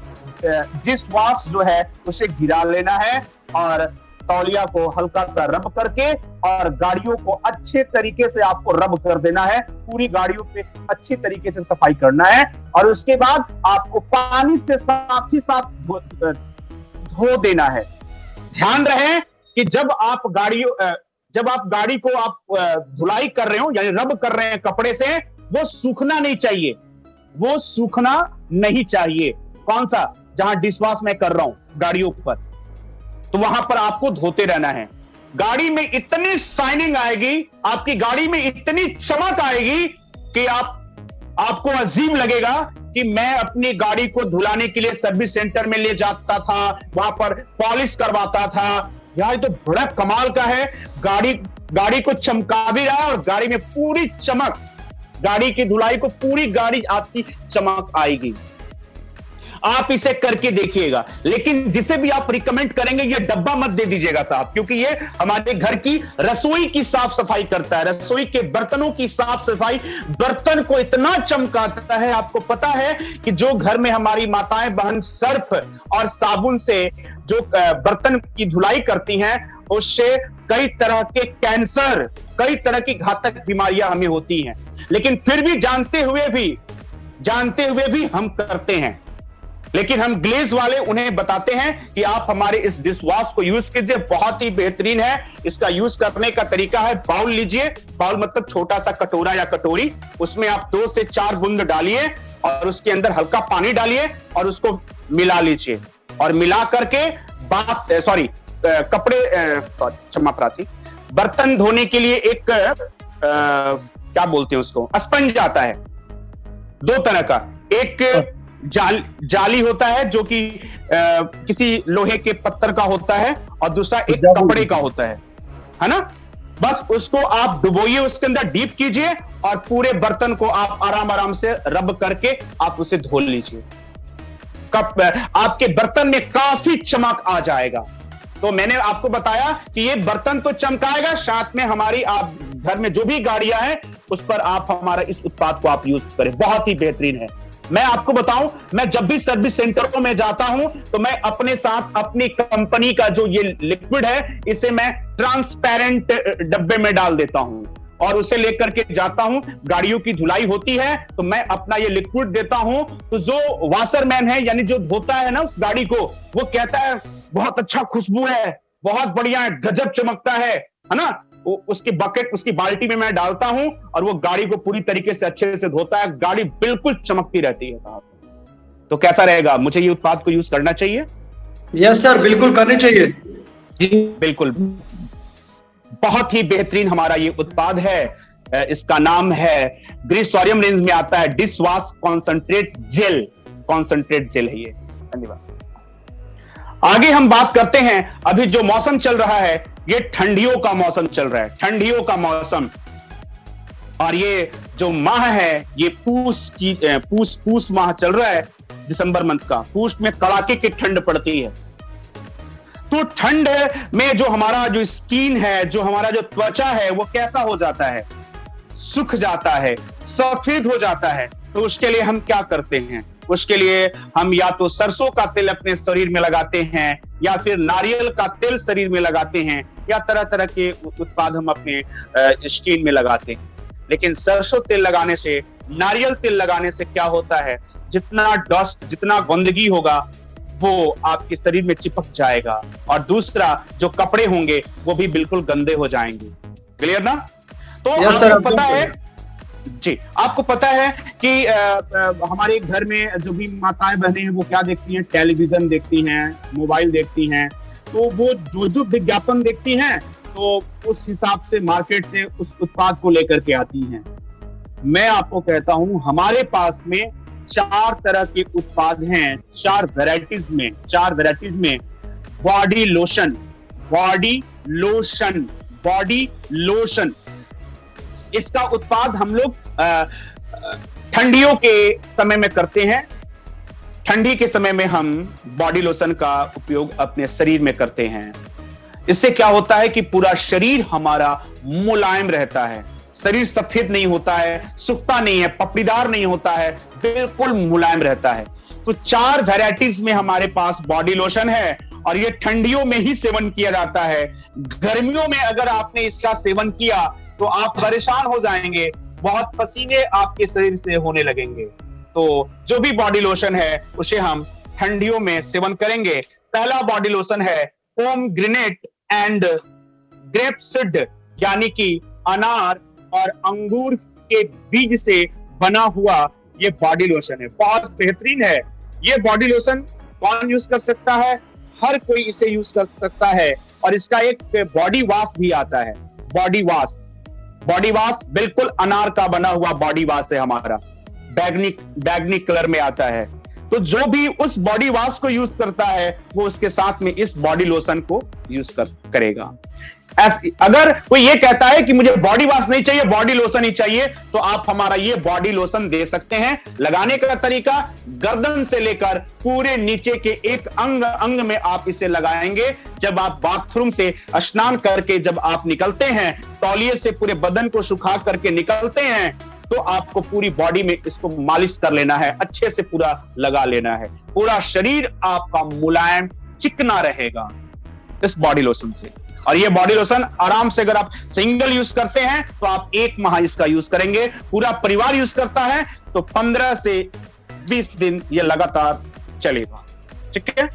डिश वॉश जो है उसे गिरा लेना है, और तौलिया को हल्का सा रब करके और गाड़ियों को अच्छे तरीके से आपको रब कर देना है। पूरी गाड़ियों पे अच्छी तरीके से सफाई करना है, और उसके बाद आपको पानी से साथ ही साथ धो देना है। ध्यान रहे कि जब आप गाड़ी को आप धुलाई कर रहे हो, यानी रब कर रहे हैं कपड़े से, वो सूखना नहीं चाहिए, वो सूखना नहीं चाहिए। कौन सा? जहां डिशवॉश मैं कर रहा हूं गाड़ियों पर, तो वहां पर आपको धोते रहना है। गाड़ी में इतनी शाइनिंग आएगी, आपकी गाड़ी में इतनी चमक आएगी कि आपको अजीब लगेगा कि मैं अपनी गाड़ी को धुलाने के लिए सर्विस सेंटर में ले जाता था, वहां पर पॉलिश करवाता था। यार ये तो बड़ा कमाल का है, गाड़ी को चमका भी रहा है, और गाड़ी में पूरी चमक, गाड़ी की धुलाई को पूरी गाड़ी आपकी चमक आएगी। आप इसे करके देखिएगा। लेकिन जिसे भी आप रिकमेंड करेंगे ये डब्बा मत दे दीजिएगा साहब, क्योंकि ये हमारे घर की रसोई की साफ सफाई करता है, रसोई के बर्तनों की साफ सफाई, बर्तन को इतना चमकाता है। आपको पता है कि जो घर में हमारी माताएं बहन सर्फ और साबुन से जो बर्तन की धुलाई करती हैं, उससे कई तरह के कैंसर, कई तरह की घातक बीमारियां हमें होती हैं, लेकिन फिर भी जानते हुए भी हम करते हैं। लेकिन हम ग्लेज वाले उन्हें बताते हैं कि आप हमारे इस डिश वॉश को यूज कीजिए, बहुत ही बेहतरीन है। इसका यूज करने का तरीका है, बाउल लीजिए, बाउल मतलब छोटा सा कटोरा या कटोरी, उसमें आप 2 से 4 बूंद डालिए और उसके अंदर हल्का पानी डालिए और उसको मिला लीजिए। और मिला करके बर्तन धोने के लिए एक क्या बोलते हैं उसको, स्पंज आता है 2 तरह का। एक जाली होता है जो कि किसी लोहे के पत्थर का होता है, और दूसरा एक कपड़े का होता है ना। बस उसको आप डुबोइए, उसके अंदर डीप कीजिए और पूरे बर्तन को आप आराम से रब करके आप उसे धो लीजिए। आपके बर्तन में काफी चमक आ जाएगा। तो मैंने आपको बताया कि ये बर्तन तो चमकाएगा, साथ में हमारी आप घर में जो भी गाड़ियां हैं उस पर आप हमारा इस उत्पाद को आप यूज करें, बहुत ही बेहतरीन है। मैं आपको बताऊं, मैं जब भी सर्विस सेंटरों में जाता हूं तो मैं अपने साथ अपनी कंपनी का जो ये लिक्विड है इसे मैं ट्रांसपेरेंट डब्बे में डाल देता हूं और उसे लेकर के जाता हूं। गाड़ियों की धुलाई होती है तो मैं अपना ये लिक्विड देता हूं, तो जो वॉशरमैन है यानी जो धोता है ना उस गाड़ी को, वो कहता है बहुत अच्छा खुशबू है, बहुत बढ़िया है, गजब चमकता है ना। उसकी बकेट, उसकी बाल्टी में मैं डालता हूं और वो गाड़ी को पूरी तरीके से अच्छे से धोता है, गाड़ी बिल्कुल चमकती रहती है साहब। तो कैसा रहेगा, मुझे ये उत्पाद को यूज करना चाहिए? यस सर, बिल्कुल करनी चाहिए। बिल्कुल, बहुत ही बेहतरीन हमारा ये उत्पाद है। इसका नाम है, ग्रीसोरियम रेंज में आता है, dish wash concentrate gel. Concentrate gel है ये। धन्यवाद। आगे हम बात करते हैं, अभी जो मौसम चल रहा है ये ठंडियों का मौसम चल रहा है, ठंडियों का मौसम। और ये जो माह है ये पूस माह चल रहा है, दिसंबर मंथ का। पूस में कड़ाके की ठंड पड़ती है। तो ठंड में जो हमारा जो स्किन है, जो हमारा जो त्वचा है, वो कैसा हो जाता है? सूख जाता है, सफेद हो जाता है। तो उसके लिए हम क्या करते हैं? उसके लिए हम या तो सरसों का तेल अपने शरीर में लगाते हैं, या फिर नारियल का तेल शरीर में लगाते हैं, या तरह तरह के उत्पाद हम अपने स्किन में लगाते हैं। लेकिन सरसों तेल लगाने से, नारियल तेल लगाने से क्या होता है, जितना डस्ट, जितना गंदगी होगा वो आपके शरीर में चिपक जाएगा, और दूसरा जो कपड़े होंगे वो भी बिल्कुल गंदे हो जाएंगे। क्लियर ना? तो आपको पता है जी, आपको पता है कि हमारे घर में जो भी माताएं बहनें हैं वो क्या देखती हैं? टेलीविजन देखती हैं, मोबाइल देखती हैं। तो वो जो विज्ञापन देखती हैं तो उस हिसाब से मार्केट से उस उत्पाद को लेकर के आती हैं। मैं आपको कहता हूं, हमारे पास में 4 तरह के उत्पाद हैं, 4 वैरायटीज में body lotion, body lotion, body lotion. इसका उत्पाद हम लोग ठंडियों के समय में करते हैं। ठंडी के समय में हम बॉडी लोशन का उपयोग अपने शरीर में करते हैं। इससे क्या होता है कि पूरा शरीर हमारा मुलायम रहता है, शरीर सफेद नहीं होता है, सूखता नहीं है, पपड़ीदार नहीं होता है, बिल्कुल मुलायम रहता है। तो 4 वैरायटीज में हमारे पास बॉडी लोशन है, और ये ठंडियों में ही सेवन किया जाता है। गर्मियों में अगर आपने इसका सेवन किया तो आप परेशान हो जाएंगे, बहुत पसीने आपके शरीर से होने लगेंगे। तो जो भी बॉडी लोशन है उसे हम ठंडियों में सेवन करेंगे। पहला बॉडी लोशन है पोमग्रेनेट एंड ग्रेपसीड, यानी कि अनार और अंगूर के बीज से बना हुआ ये बॉडी लोशन है। बहुत बेहतरीन है ये बॉडी लोशन। कौन यूज कर सकता है? हर कोई इसे यूज कर सकता है। और इसका एक बॉडी वॉश भी आता है, बॉडी वॉश। बॉडी वॉश बिल्कुल अनार का बना हुआ बॉडी वॉश है हमारा, बैगनी कलर में आता है। तो जो भी उस बॉडी वॉश को यूज करता है वो उसके साथ में इस बॉडी लोशन को यूज करेगा। अगर कोई ये कहता है कि मुझे बॉडी वॉश नहीं चाहिए, बॉडी लोशन ही चाहिए, तो आप हमारा ये बॉडी लोशन दे सकते हैं। लगाने का तरीका, गर्दन से लेकर पूरे नीचे के एक अंग में आप इसे लगाएंगे। जब आप बाथरूम से स्नान करके जब आप निकलते हैं, तौलिए से पूरे बदन को सुखा करके निकलते हैं, तो आपको पूरी बॉडी में इसको मालिश कर लेना है, अच्छे से पूरा लगा लेना है। पूरा शरीर आपका मुलायम चिकना रहेगा इस बॉडी लोशन से। और ये बॉडी लोशन आराम से, अगर आप सिंगल यूज करते हैं तो आप 1 माह इसका यूज करेंगे। पूरा परिवार यूज करता है तो 15 से 20 दिन ये लगातार चलेगा। ठीक है?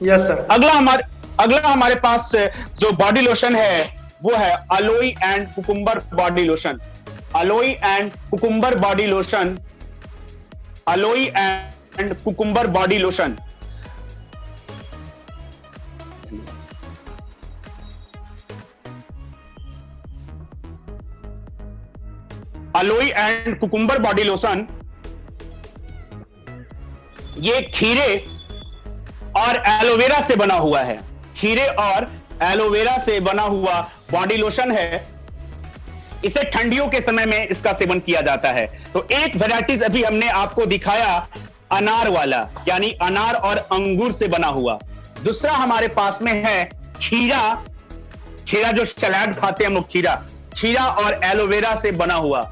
Yes sir. अगला हमारे पास जो बॉडी लोशन है वो है alloy and cucumber body lotion. Alloy and cucumber body lotion, alloy and cucumber body lotion. Alloy and cucumber body lotion ये खीरे और एलोवेरा से बना हुआ है। खीरे और एलोवेरा से बना हुआ बॉडी लोशन है। इसे ठंडियों के समय में इसका सेवन किया जाता है। तो एक वैरायटी अभी हमने आपको दिखाया अनार वाला, यानी अनार और अंगूर से बना हुआ। दूसरा हमारे पास में है खीरा, खीरा जो सलाद खाते हैं हम लोग, खीरा और एलोवेरा से बना हुआ।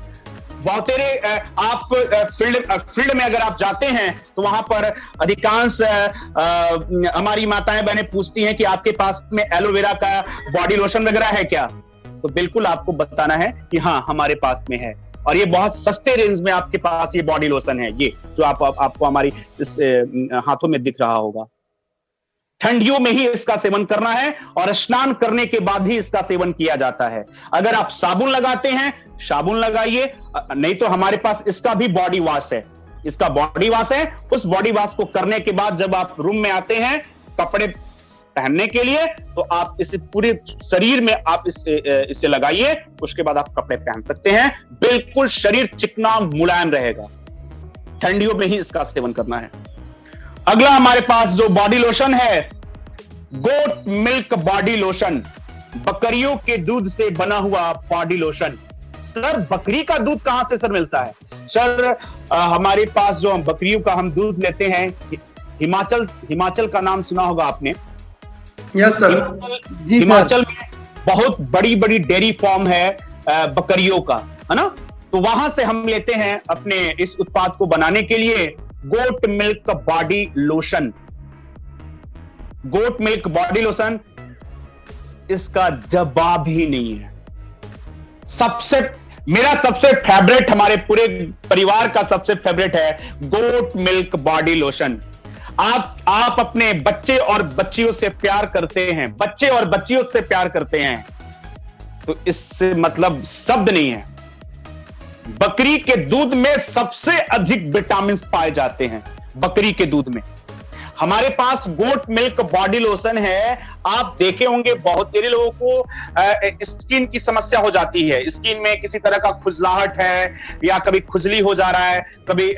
बहुतेरे आप फील्ड में अगर आप जाते हैं तो वहां पर अधिकांश हमारी माताएं बहनें पूछती हैं कि आपके पास में एलोवेरा का बॉडी लोशन वगैरह है क्या? तो बिल्कुल आपको बताना है कि हाँ, हमारे पास में है। और ये बहुत सस्ते रेंज में आपके पास ये बॉडी लोशन है, ये जो आपको हमारी इस हाथों में दिख रहा होगा। ठंडियों में ही इसका सेवन करना है और स्नान करने के बाद ही इसका सेवन किया जाता है। अगर आप साबुन लगाते हैं, साबुन लगाइए, नहीं तो हमारे पास इसका भी बॉडी वॉश है, इसका बॉडी वॉश है। उस बॉडी वॉश को करने के बाद जब आप रूम में आते हैं कपड़े पहनने के लिए, तो आप इसे पूरे शरीर में आप इसे लगाइए, उसके बाद आप कपड़े पहन सकते हैं। बिल्कुल शरीर चिकना मुलायम रहेगा। ठंडियों में ही इसका सेवन करना है। अगला हमारे पास जो बॉडी लोशन है, गोट मिल्क बॉडी लोशन, बकरियों के दूध से बना हुआ बॉडी लोशन। सर बकरी का दूध कहां से सर मिलता है? सर हमारे पास जो बकरियों का हम दूध लेते हैं, हिमाचल का नाम सुना होगा आपने? Yes sir. हिमाचल में बहुत बड़ी बड़ी डेयरी फार्म है बकरियों का, है ना? तो वहां से हम लेते हैं अपने इस उत्पाद को बनाने के लिए goat milk body lotion. Goat milk body lotion, इसका जवाब ही नहीं है। मेरा सबसे फेवरेट, हमारे पूरे परिवार का सबसे फेवरेट है गोट मिल्क बॉडी लोशन। आप अपने बच्चे और बच्चियों से प्यार करते हैं, बच्चे और बच्चियों से प्यार करते हैं, तो इससे मतलब शब्द नहीं है। बकरी के दूध में सबसे अधिक विटामिन पाए जाते हैं, बकरी के दूध में। हमारे पास गोट मिल्क बॉडी लोशन है। आप देखे होंगे बहुत सारे लोगों को स्किन की समस्या हो जाती है, स्किन में किसी तरह का खुजलाहट है, या कभी खुजली हो जा रहा है, कभी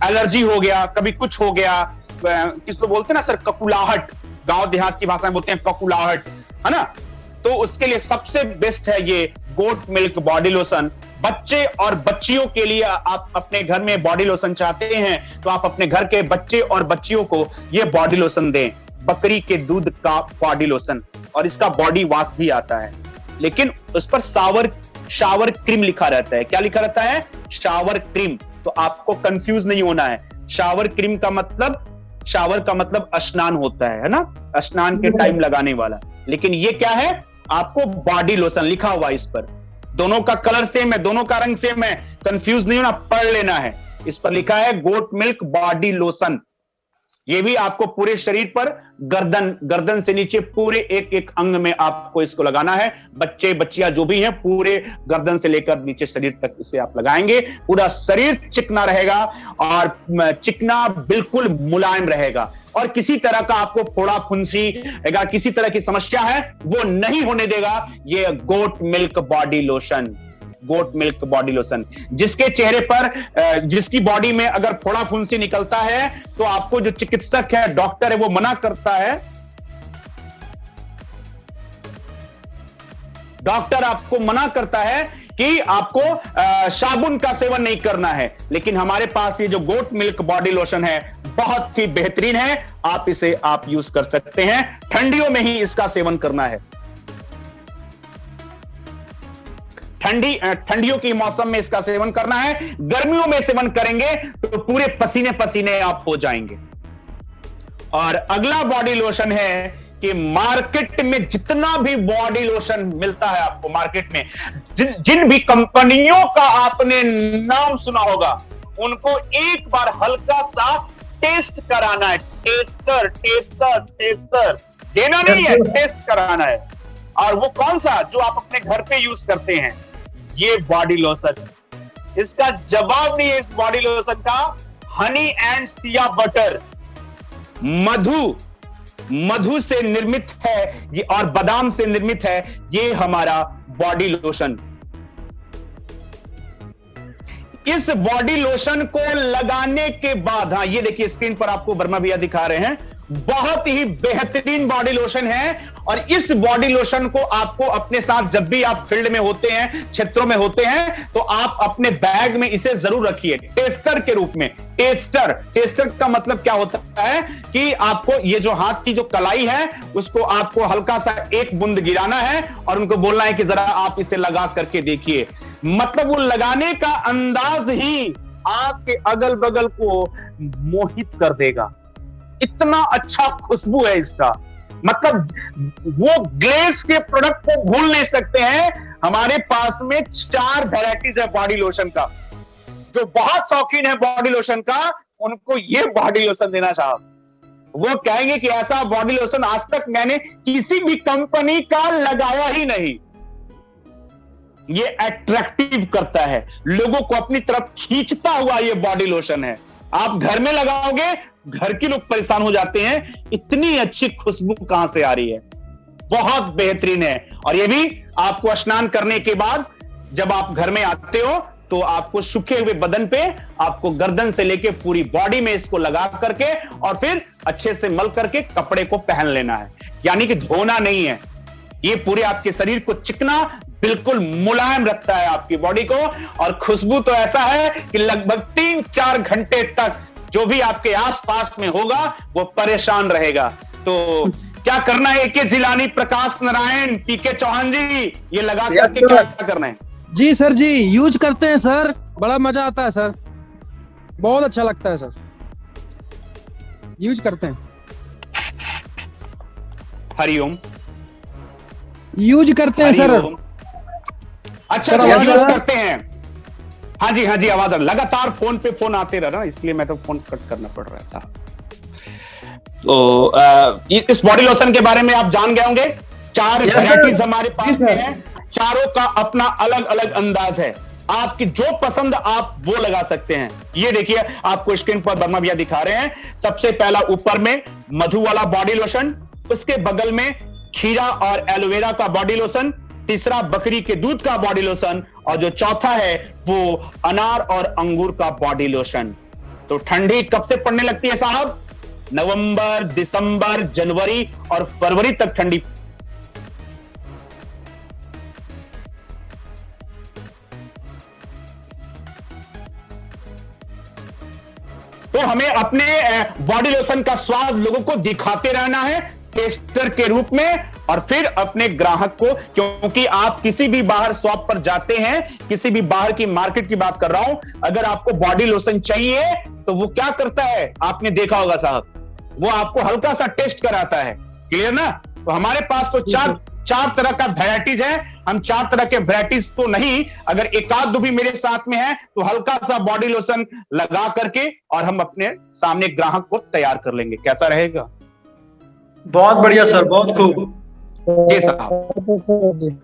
एलर्जी हो गया, कभी कुछ हो गया, किसको बोलते हैं ना सर, ककुलाहट, गांव देहात की भाषा में बोलते हैं ककुलाहट, है ना? तो उसके लिए सबसे बेस्ट है ये गोट मिल्क बॉडी लोशन। बच्चे और बच्चियों के लिए आप अपने घर में बॉडी लोशन चाहते हैं तो आप अपने घर के बच्चे और बच्चियों को ये बॉडी लोशन दें, बकरी के दूध का बॉडी लोशन। और इसका बॉडी वॉश भी आता है, लेकिन उस पर शावर क्रीम लिखा रहता है। क्या लिखा रहता है? Shower cream. तो आपको कंफ्यूज नहीं होना है। शावर क्रीम का मतलब, शावर का मतलब स्नान होता है ना, स्नान के टाइम लगाने वाला। लेकिन ये क्या है? आपको बॉडी लोशन लिखा हुआ है इस पर। दोनों का कलर सेम है, दोनों का रंग सेम है, कंफ्यूज नहीं होना, पढ़ लेना है। इस पर लिखा है गोट मिल्क बॉडी लोशन। ये भी आपको पूरे शरीर पर, गर्दन से नीचे पूरे एक एक अंग में आपको इसको लगाना है। बच्चे बच्चियां जो भी हैं, पूरे गर्दन से लेकर नीचे शरीर तक इसे आप लगाएंगे। पूरा शरीर चिकना रहेगा और चिकना बिल्कुल मुलायम रहेगा, और किसी तरह का आपको फोड़ा फुंसी या किसी तरह की समस्या है वो नहीं होने देगा ये goat milk body lotion. Goat milk body lotion, जिसके चेहरे पर, जिसकी बॉडी में अगर फोड़ा फुंसी निकलता है तो आपको जो चिकित्सक है, डॉक्टर है, वो मना करता है, डॉक्टर आपको मना करता है कि आपको साबुन का सेवन नहीं करना है। लेकिन हमारे पास ये जो गोट मिल्क बॉडी लोशन है बहुत ही बेहतरीन है, आप इसे आप यूज कर सकते हैं। ठंडियों में ही इसका सेवन करना है। ठंडियों के मौसम में इसका सेवन करना है। गर्मियों में सेवन करेंगे तो पूरे पसीने पसीने आप हो जाएंगे। और अगला बॉडी लोशन है कि मार्केट में जितना भी बॉडी लोशन मिलता है आपको मार्केट में, जिन भी कंपनियों का आपने नाम सुना होगा, उनको एक बार हल्का सा टेस्ट कराना है। टेस्टर देना नहीं है, टेस्ट कराना है। और वो कौन सा? जो आप अपने घर पे यूज करते हैं, ये बॉडी लोशन। इसका जवाब नहीं है इस बॉडी लोशन का। हनी एंड सिया बटर, मधु से निर्मित है ये, और बादाम से निर्मित है ये हमारा बॉडी लोशन। इस बॉडी लोशन को लगाने के बाद, हाँ ये देखिए स्क्रीन पर आपको वर्मा भैया दिखा रहे हैं, बहुत ही बेहतरीन बॉडी लोशन है। और इस बॉडी लोशन को आपको अपने साथ जब भी आप फील्ड में होते हैं, क्षेत्रों में होते हैं, तो आप अपने बैग में इसे जरूर रखिए टेस्टर के रूप में। टेस्टर का मतलब क्या होता है कि आपको ये जो हाथ की जो कलाई है उसको आपको हल्का सा एक बूंद गिराना है और उनको बोलना है कि जरा आप इसे लगा करके देखिए। मतलब वो लगाने का अंदाज ही आपके अगल बगल को मोहित कर देगा। इतना अच्छा खुशबू है इसका, मतलब वो ग्लेस के प्रोडक्ट को भूल नहीं सकते हैं। हमारे पास में 4 वैरायटीज है बॉडी लोशन का। जो बहुत शौकीन है बॉडी लोशन का, उनको ये बॉडी लोशन देना साहब, वो कहेंगे कि ऐसा बॉडी लोशन आज तक मैंने किसी भी कंपनी का लगाया ही नहीं। ये अट्रैक्टिव करता है, लोगों को अपनी तरफ खींचता हुआ ये बॉडी लोशन है। आप घर में लगाओगे, घर के लोग परेशान हो जाते हैं, इतनी अच्छी खुशबू कहां से आ रही है, बहुत बेहतरीन है। और ये भी आपको स्नान करने के बाद जब आप घर में आते हो तो आपको सूखे हुए बदन पे, आपको गर्दन से लेके पूरी बॉडी में इसको लगा करके और फिर अच्छे से मल करके कपड़े को पहन लेना है, यानी कि धोना नहीं है। ये पूरे आपके शरीर को चिकना, बिल्कुल मुलायम रखता है आपकी बॉडी को। और खुशबू तो ऐसा है कि लगभग 3-4 घंटे तक जो भी आपके आसपास में होगा वो परेशान रहेगा। तो क्या करना है AK जिलानी, प्रकाश नारायण, PK चौहान जी, ये लगा करके क्या करना है? जी सर जी, यूज करते हैं सर, बड़ा मजा आता है सर, बहुत अच्छा लगता है सर, यूज करते हैं। हरिओम। यूज करते हैं सर। अच्छा सर, यूज करते हैं। हाँ जी हाँ जी, आवाज लगातार फोन पे फोन आते रह रहा, इसलिए मैं तो फोन कट करना पड़ रहा है साहब। तो इस बॉडी लोशन के बारे में आप जान गए होंगे। 4 वैरायटीज हमारे पास में है, चारों का अपना अलग अलग अंदाज है। आपकी जो पसंद आप वो लगा सकते हैं। ये देखिए आपको स्क्रीन पर वर्मा भैया दिखा रहे हैं। सबसे पहला ऊपर में मधु वाला बॉडी लोशन, उसके बगल में खीरा और एलोवेरा का बॉडी लोशन, तीसरा बकरी के दूध का बॉडी लोशन, और जो चौथा है वो अनार और अंगूर का बॉडी लोशन। तो ठंडी कब से पड़ने लगती है साहब? नवंबर, दिसंबर, जनवरी और फरवरी तक ठंडी। तो हमें अपने बॉडी लोशन का स्वाद लोगों को दिखाते रहना है टेस्टर के रूप में, और फिर अपने ग्राहक को, क्योंकि आप किसी भी बाहर शॉप पर जाते हैं, किसी भी बाहर की मार्केट की बात कर रहा हूं, अगर आपको बॉडी लोशन चाहिए तो वो क्या करता है, आपने देखा होगा साहब, वो आपको हल्का सा टेस्ट कराता है। क्लियर ना? तो हमारे पास तो चार तरह का वैरायटीज है। हम 4 तरह के वैरायटीज तो नहीं, अगर एक आध दो भी मेरे साथ में है तो हल्का सा बॉडी लोशन लगा करके और हम अपने सामने ग्राहक को तैयार कर लेंगे। कैसा रहेगा? बहुत बढ़िया सर, बहुत खूब। जी साहब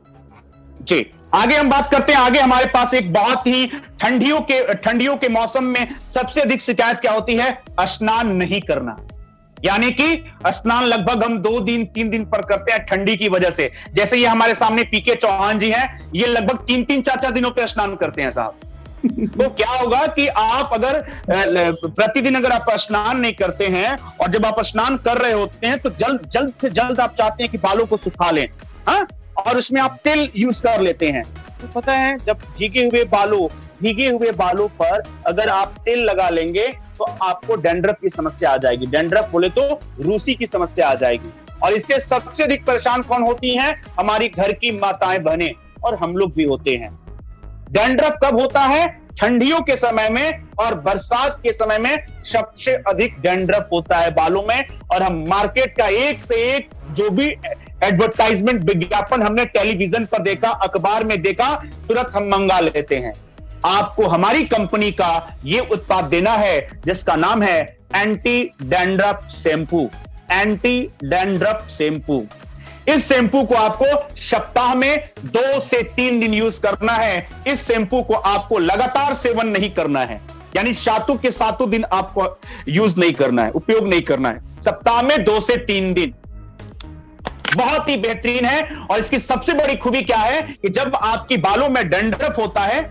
जी। आगे हम बात करते हैं। आगे हमारे पास एक बहुत ही ठंडियों के मौसम में सबसे अधिक शिकायत क्या होती है? स्नान नहीं करना। यानी कि स्नान लगभग हम 2 दिन 3 दिन पर करते हैं ठंडी की वजह से। जैसे ये हमारे सामने PK चौहान जी हैं, ये लगभग 3-3 4-4 दिनों पे स्नान करते हैं साहब। तो क्या होगा कि आप अगर प्रतिदिन अगर आप स्नान नहीं करते हैं और जब आप स्नान कर रहे होते हैं तो जल्द से जल्द आप चाहते हैं कि बालों को सुखा लें, हाँ, और उसमें आप तेल यूज कर लेते हैं। तो पता है जब भीगे हुए बालों पर अगर आप तेल लगा लेंगे तो आपको डैंड्रफ की समस्या आ जाएगी। डैंड्रफ बोले तो रूसी की समस्या आ जाएगी। और इससे सबसे अधिक परेशान कौन होती हैं? हमारी घर की माताएं बहनें, और हम लोग भी होते हैं। डैंड्रफ कब होता है? ठंडियों के समय में और बरसात के समय में सबसे अधिक डैंड्रफ होता है बालों में। और हम मार्केट का एक से एक जो भी एडवर्टाइजमेंट विज्ञापन हमने टेलीविजन पर देखा, अखबार में देखा, तुरंत हम मंगा लेते हैं। आपको हमारी कंपनी का यह उत्पाद देना है जिसका नाम है anti dandruff shampoo. Anti dandruff shampoo. इस शैम्पू को आपको सप्ताह में 2 से 3 दिन यूज करना है। इस शैम्पू को आपको लगातार सेवन नहीं करना है, यानी सातों के सातों दिन आपको यूज नहीं करना है, उपयोग नहीं करना है। सप्ताह में 2 से 3 दिन। बहुत ही बेहतरीन है। और इसकी सबसे बड़ी खूबी क्या है कि जब आपकी बालों में डैंड्रफ होता है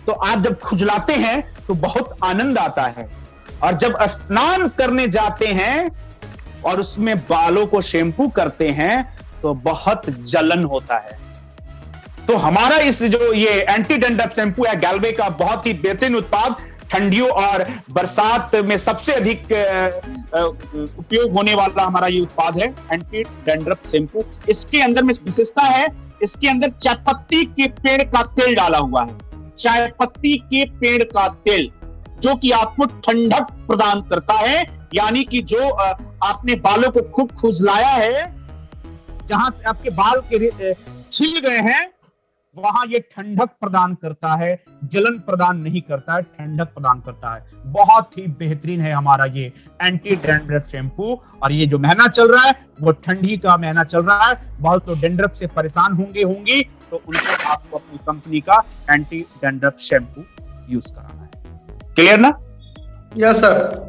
तो आप जब खुजलाते हैं तो बहुत आनंद आता है। और जब स्नान करने जाते हैं और उसमें बालों को शैम्पू करते हैं तो बहुत जलन होता है। तो हमारा इस जो ये एंटी डैंड्रफ शैम्पू है गैल्वे का बहुत ही बेहतरीन उत्पाद, ठंडियों और बरसात में सबसे अधिक उपयोग होने वाला हमारा ये उत्पाद है एंटी डैंड्रफ शैम्पू। इसके अंदर में विशेषता है, इसके अंदर चायपत्ती के पेड़ का तेल डाला हुआ है। चायपत्ती के पेड़ का तेल जो कि आपको ठंडक प्रदान करता है, यानी कि जो आपने बालों को खूब खुजलाया है, जहां आपके बाल के छिल गए हैं, वहां ये ठंडक प्रदान करता है, जलन प्रदान नहीं करता है, ठंडक प्रदान करता है। बहुत ही बेहतरीन है हमारा ये एंटी डैंड्रफ शैम्पू। और ये जो महीना चल रहा है वो ठंडी का महीना चल रहा है। बहुत तो डैंड्रफ से परेशान होंगी तो उनको आपको अपनी कंपनी का एंटी डैंड्रफ शैम्पू यूज कराना है। क्लियर ना? Yes sir.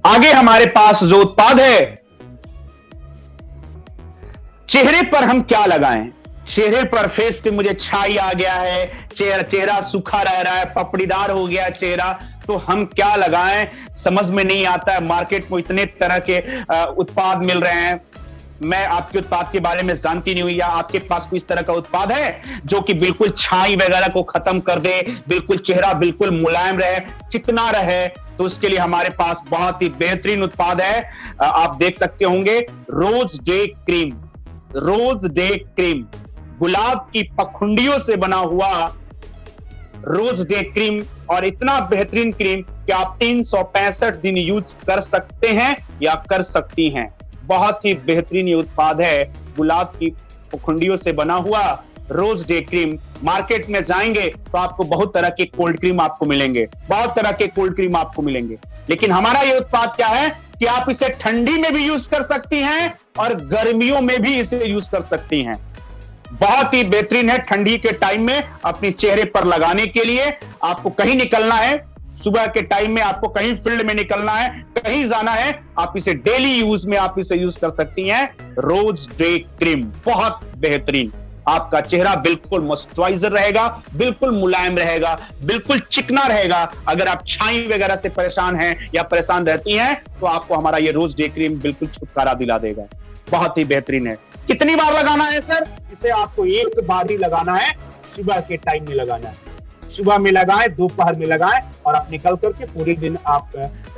आगे हमारे पास जो उत्पाद है, चेहरे पर हम क्या लगाएं? चेहरे पर, फेस पे मुझे छाई आ गया है, चेहरा सूखा रह रहा है, पपड़ीदार हो गया चेहरा, तो हम क्या लगाएं समझ में नहीं आता है। मार्केट में इतने तरह के उत्पाद मिल रहे हैं। मैं आपके उत्पाद के बारे में जानती नहीं हुई, या आपके पास कोई इस तरह का उत्पाद है जो कि बिल्कुल छाई वगैरह को खत्म कर दे, बिल्कुल चेहरा बिल्कुल मुलायम रहे, चिकना रहे, तो उसके लिए हमारे पास बहुत ही बेहतरीन उत्पाद है। आप देख सकते होंगे, rose day cream. Rose day cream गुलाब की पखुंडियों से बना हुआ रोज डे क्रीम, और इतना बेहतरीन क्रीम कि आप 365 दिन यूज कर सकते हैं या कर सकती हैं। बहुत ही बेहतरीन ये उत्पाद है, गुलाब की पखुंडियों से बना हुआ रोज डे क्रीम। मार्केट में जाएंगे तो आपको बहुत तरह के कोल्ड क्रीम आपको मिलेंगे, बहुत तरह के कोल्ड क्रीम आपको मिलेंगे, लेकिन हमारा ये उत्पाद क्या है कि आप इसे ठंडी में भी यूज कर सकती हैं और गर्मियों में भी इसे यूज कर सकती हैं। बहुत ही बेहतरीन है ठंडी के टाइम में अपने चेहरे पर लगाने के लिए। आपको कहीं निकलना है, सुबह के टाइम में आपको कहीं फील्ड में निकलना है, कहीं जाना है, आप इसे डेली यूज में आप इसे यूज कर सकती हैं। रोज डे क्रीम बहुत बेहतरीन, आपका चेहरा बिल्कुल मॉइस्चराइजर रहेगा, बिल्कुल मुलायम रहेगा, बिल्कुल चिकना रहेगा। अगर आप छाई वगैरह से परेशान हैं या परेशान रहती हैं तो आपको हमारा ये रोज डे क्रीम बिल्कुल छुटकारा दिला देगा। बहुत ही बेहतरीन है। कितनी बार लगाना है सर? इसे आपको एक बार ही लगाना है, सुबह के टाइम में लगाना है। सुबह में लगाएं, दोपहर में लगाएं, और आप निकल करके पूरे दिन आप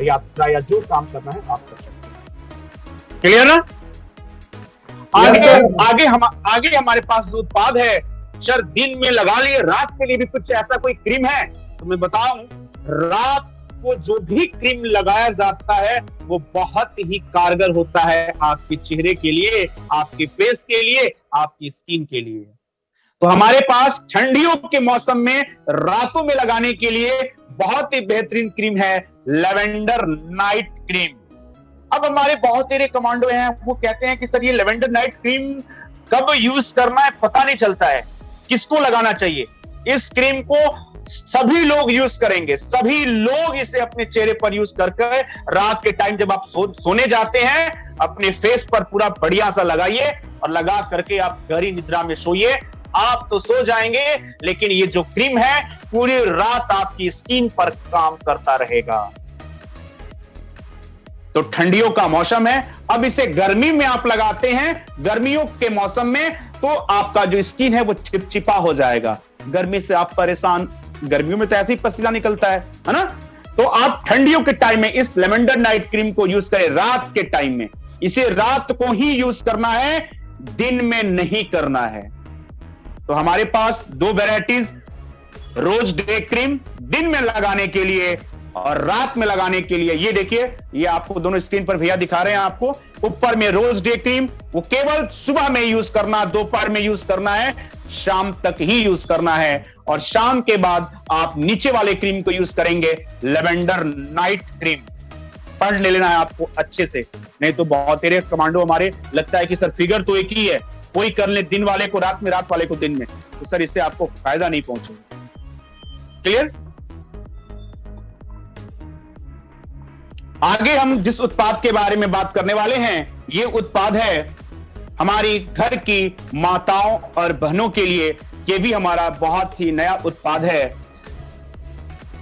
यात्रा या जो काम करना है आप कर सकते हैं। क्लियर ना? आगे हमारे पास जो उत्पाद है, सर दिन में लगा लिए, रात के लिए भी कुछ ऐसा कोई क्रीम है? तो मैं बताऊं, रात को जो भी क्रीम लगाया जाता है वो बहुत ही कारगर होता है आपके चेहरे के लिए, आपके फेस के लिए, आपकी स्किन के लिए। तो हमारे पास ठंडियों के मौसम में रातों में लगाने के लिए बहुत ही बेहतरीन क्रीम है, लेवेंडर नाइट क्रीम। अब हमारे बहुत सारे कमांडो हैं, वो कहते हैं कि सर ये लेवेंडर नाइट क्रीम कब यूज करना है पता नहीं चलता है, किसको लगाना चाहिए। इस क्रीम को सभी लोग यूज करेंगे, सभी लोग इसे अपने चेहरे पर यूज करके रात के टाइम जब आप सोने जाते हैं अपने फेस पर पूरा बढ़िया सा लगाइए, और लगा करके आप गहरी निद्रा में सोइए। आप तो सो जाएंगे, लेकिन ये जो क्रीम है पूरी रात आपकी स्किन पर काम करता रहेगा। तो ठंडियों का मौसम है, अब इसे गर्मी में आप लगाते हैं, गर्मियों के मौसम में, तो आपका जो स्किन है वो चिपचिपा हो जाएगा। गर्मी से आप परेशान, गर्मियों में तो ऐसे ही पसीना निकलता है ना? तो आप ठंडियों के टाइम में इस लेवेंडर नाइट क्रीम को यूज करें, रात के टाइम में। इसे रात को ही यूज करना है, दिन में नहीं करना है। तो हमारे पास दो वैरायटीज, रोज डे क्रीम दिन में लगाने के लिए और रात में लगाने के लिए। ये देखिए, ये आपको दोनों स्क्रीन पर भैया दिखा रहे हैं आपको। ऊपर में रोज डे क्रीम, वो केवल सुबह में यूज करना, दोपहर में यूज करना है, शाम तक ही यूज करना है। और शाम के बाद आप नीचे वाले क्रीम को यूज करेंगे, लेवेंडर नाइट क्रीम। पढ़ ले लेना है आपको अच्छे से, नहीं तो बहुत तेरे कमांडो हमारे लगता है कि सर फिगर तो एक ही है, कोई कर ले दिन वाले को रात में, रात वाले को दिन में, तो सर इससे आपको फायदा नहीं पहुंचेगा। क्लियर? आगे हम जिस उत्पाद के बारे में बात करने वाले हैं, ये उत्पाद है हमारी घर की माताओं और बहनों के लिए। ये भी हमारा बहुत ही नया उत्पाद है,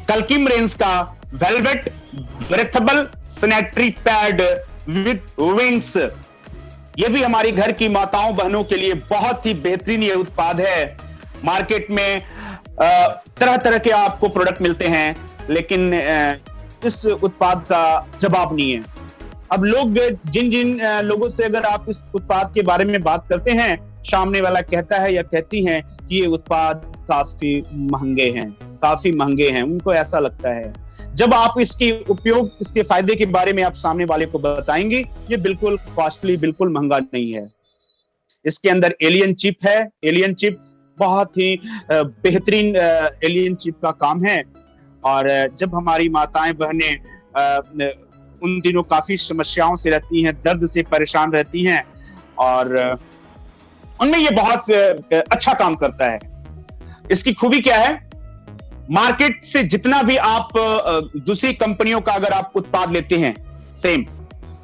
कल्किम रेंज का velvet breathable sanitary pad with wings. ये भी हमारी घर की माताओं बहनों के लिए बहुत ही बेहतरीन ये उत्पाद है। मार्केट में तरह तरह के आपको प्रोडक्ट मिलते हैं, लेकिन इस उत्पाद का जवाब नहीं है। अब लोग जिन लोगों से अगर आप इस उत्पाद के बारे में बात करते हैं, सामने वाला कहता है या कहती हैं कि ये उत्पाद काफी महंगे हैं, काफी महंगे हैं, उनको ऐसा लगता है। जब आप इसकी उपयोग, इसके फायदे के बारे में आप सामने वाले को बताएंगे, ये बिल्कुल कॉस्टली, बिल्कुल महंगा नहीं है। इसके अंदर एलियन चिप है, एलियन चिप बहुत ही बेहतरीन एलियन चिप का काम है। और जब हमारी माताएं बहनें उन दिनों काफी समस्याओं से रहती हैं, दर्द से परेशान रहती हैं, और उनमें ये बहुत अच्छा काम करता है। इसकी खूबी क्या है, मार्केट से जितना भी आप दूसरी कंपनियों का अगर आप उत्पाद लेते हैं सेम,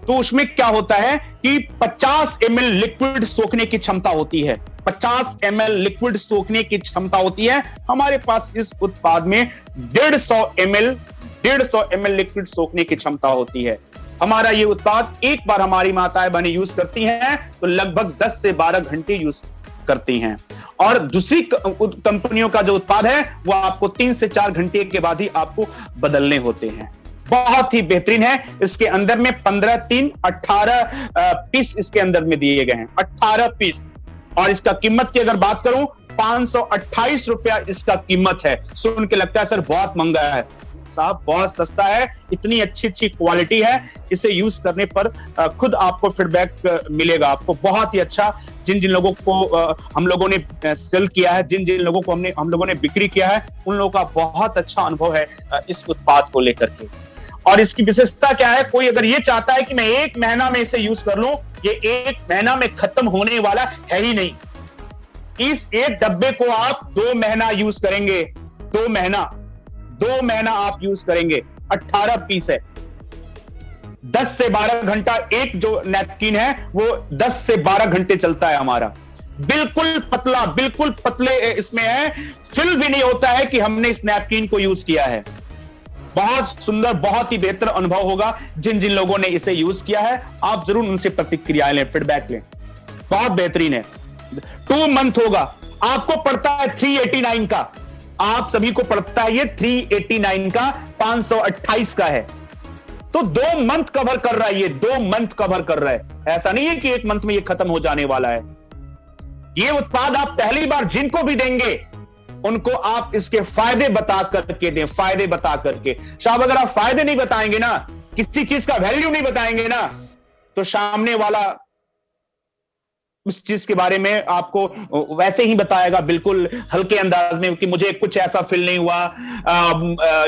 तो उसमें क्या होता है कि 50 ml लिक्विड सोखने की क्षमता होती है। 50 ml लिक्विड सोखने की क्षमता होती है। हमारे पास इस उत्पाद में 150 ml लिक्विड सोखने की क्षमता होती है। हमारा ये उत्पाद एक बार हमारी माताएं बहनें यूज करती हैं तो लगभग 10 से 12 घंटे यूज करती हैं, और दूसरी कंपनियों का जो उत्पाद है वो आपको 3 से 4 घंटे के बाद ही आपको बदलने होते हैं। बहुत ही बेहतरीन है। इसके अंदर में 15, 3, 18 पीस इसके अंदर में दिए गए हैं, 18 पीस। और इसका कीमत की अगर बात करूं, 528 रुपया इसका कीमत है। सुन के लगता है सर बहुत महंगा है, साहब बहुत सस्ता है। इतनी अच्छी क्वालिटी है, इसे यूज करने पर खुद आपको फीडबैक मिलेगा आपको बहुत ही अच्छा। जिन जिन लोगों को हम लोगों ने सेल किया है, जिन जिन लोगों को हम लोगों ने बिक्री किया है, उन लोगों का बहुत अच्छा अनुभव है इस उत्पाद को लेकर के। और इसकी विशेषता क्या है, कोई अगर ये चाहता है कि मैं 1 महीना में इसे यूज कर लूं, ये 1 महीना में खत्म होने वाला है ही नहीं। इस एक डब्बे को आप 2 महीना यूज करेंगे, 2 महीना आप यूज करेंगे। 18 पीस है, 10 से 12 घंटा एक जो नैपकिन है वो 10 से 12 घंटे चलता है हमारा। बिल्कुल पतला, बिल्कुल पतले इसमें है, फिल भी नहीं होता है कि हमने इस नैपकिन को यूज किया है। बहुत सुंदर, बहुत ही बेहतर अनुभव होगा जिन जिन लोगों ने इसे यूज किया है। आप जरूर उनसे प्रतिक्रियाएं लें, फीडबैक लें, बहुत बेहतरीन है। 2 मंथ होगा, आपको पड़ता है 389 का, आप सभी को पड़ता है ये 389 का, 528 का है। तो 2 मंथ कवर कर रहा है, ये 2 मंथ कवर कर रहा है। ऐसा नहीं है कि 1 मंथ में ये खत्म हो जाने वाला है। ये उत्पाद आप पहली बार जिनको भी देंगे उनको आप इसके फायदे बता करके दें, फायदे बता करके। साहब अगर आप फायदे नहीं बताएंगे ना, किसी चीज का वैल्यू नहीं बताएंगे ना, तो सामने वाला उस चीज के बारे में आपको वैसे ही बताएगा, बिल्कुल हल्के अंदाज में कि मुझे कुछ ऐसा फील नहीं हुआ,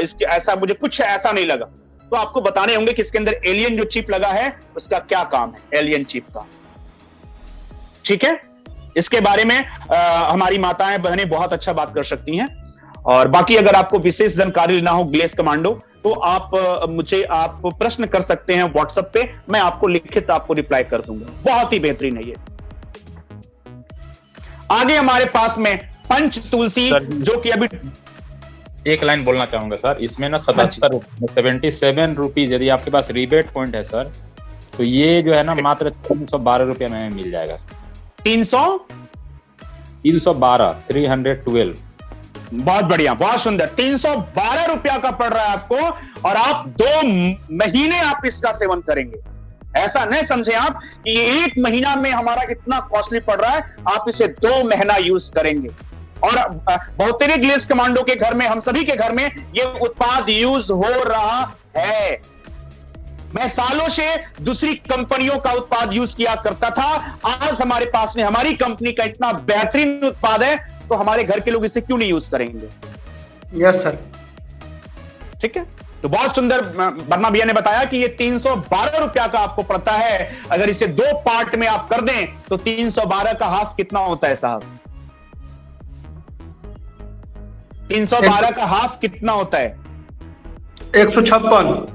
इसके ऐसा मुझे कुछ ऐसा नहीं लगा। तो आपको बताने होंगे कि इसके अंदर एलियन जो चिप लगा है उसका क्या काम है, एलियन चिप का। ठीक है, इसके बारे में हमारी माताएं बहनें बहुत अच्छा बात कर सकती हैं। और बाकी अगर आपको विशेष जानकारी लेना हो ग्लेस कमांडो, तो आप मुझे आप प्रश्न कर सकते हैं व्हाट्सएप पे, मैं आपको लिखित आपको रिप्लाई कर दूंगा। बहुत ही बेहतरीन है ये। आगे हमारे पास में पंच तुलसी, जो कि अभी एक लाइन बोलना चाहूंगा सर, इसमें ना 77 रुपीज यदि आपके पास रिबेट पॉइंट है सर, तो ये जो है ना मात्र 312 रुपये में मिल जाएगा। 312 बहुत बढ़िया, बहुत सुंदर। 312 रुपया का पड़ रहा है आपको, और आप 2 महीने आप इसका सेवन करेंगे। ऐसा नहीं समझे आप कि 1 महीना में हमारा इतना कॉस्टली पड़ रहा है, आप इसे 2 महीना यूज करेंगे। और बहुतेरे ग्लेस कमांडो के घर में, हम सभी के घर में ये उत्पाद यूज हो रहा है। मैं सालों से दूसरी कंपनियों का उत्पाद यूज किया करता था, आज हमारे पास में हमारी कंपनी का इतना बेहतरीन उत्पाद है, तो हमारे घर के लोग इसे क्यों नहीं यूज करेंगे? Yes sir. ठीक है, तो बहुत सुंदर वर्मा भैया ने बताया कि ये 312 रुपया का आपको पड़ता है। अगर इसे 2 पार्ट में आप कर दें तो 312 का हाफ कितना होता है साहब? 312 का हाफ कितना होता है? 156।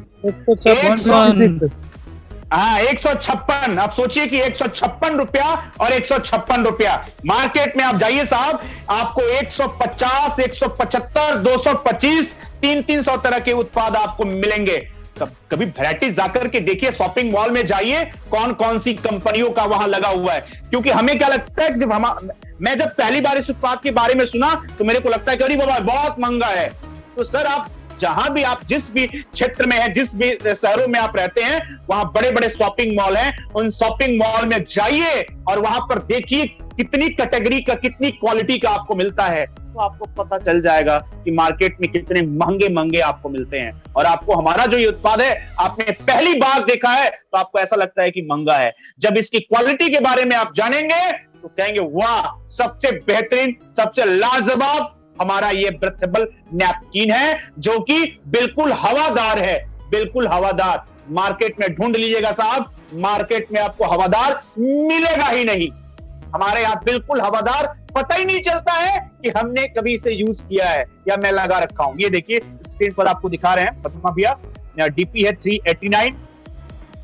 हाँ, 156। आप सोचिए कि 156 रुपया और 156 रुपया। मार्केट में आप जाइए साहब, आपको 150, 175, 225, 300 तरह के उत्पाद आपको मिलेंगे। कभी वैरायटी जाकर के देखिए, शॉपिंग मॉल में जाइए, कौन कौन सी कंपनियों का वहां लगा हुआ है। क्योंकि हमें क्या लगता है, मैं जब पहली बार इस उत्पाद के बारे में सुना तो मेरे को लगता है कि अरे बाबा बहुत महंगा है। तो सर आप जहां भी, आप जिस भी क्षेत्र में हैं, जिस भी शहरों में आप रहते हैं, वहां बड़े बड़े शॉपिंग मॉल हैं, उन शॉपिंग मॉल में जाइए और वहां पर देखिए कितनी कैटेगरी का, कितनी क्वालिटी का आपको मिलता है। तो आपको पता चल जाएगा कि मार्केट में कितने महंगे महंगे आपको मिलते हैं। और आपको हमारा जो ये उत्पाद है, आपने पहली बार देखा है तो आपको ऐसा लगता है कि महंगा है। जब इसकी क्वालिटी के बारे में आप जानेंगे तो कहेंगे वाह, सबसे बेहतरीन, सबसे लाजवाब हमारा ये ब्रेथेबल नैपकिन है, जो कि बिल्कुल हवादार है, बिल्कुल हवादार। मार्केट में ढूंढ लीजिएगा साहब, मार्केट में आपको हवादार मिलेगा ही नहीं। हमारे यहां बिल्कुल हवादार, पता ही नहीं चलता है कि हमने कभी इसे यूज किया है या मैं लगा रखा हूं। ये देखिए स्क्रीन पर आपको दिखा रहे हैं प्रतिमा भैया, डीपी है 389,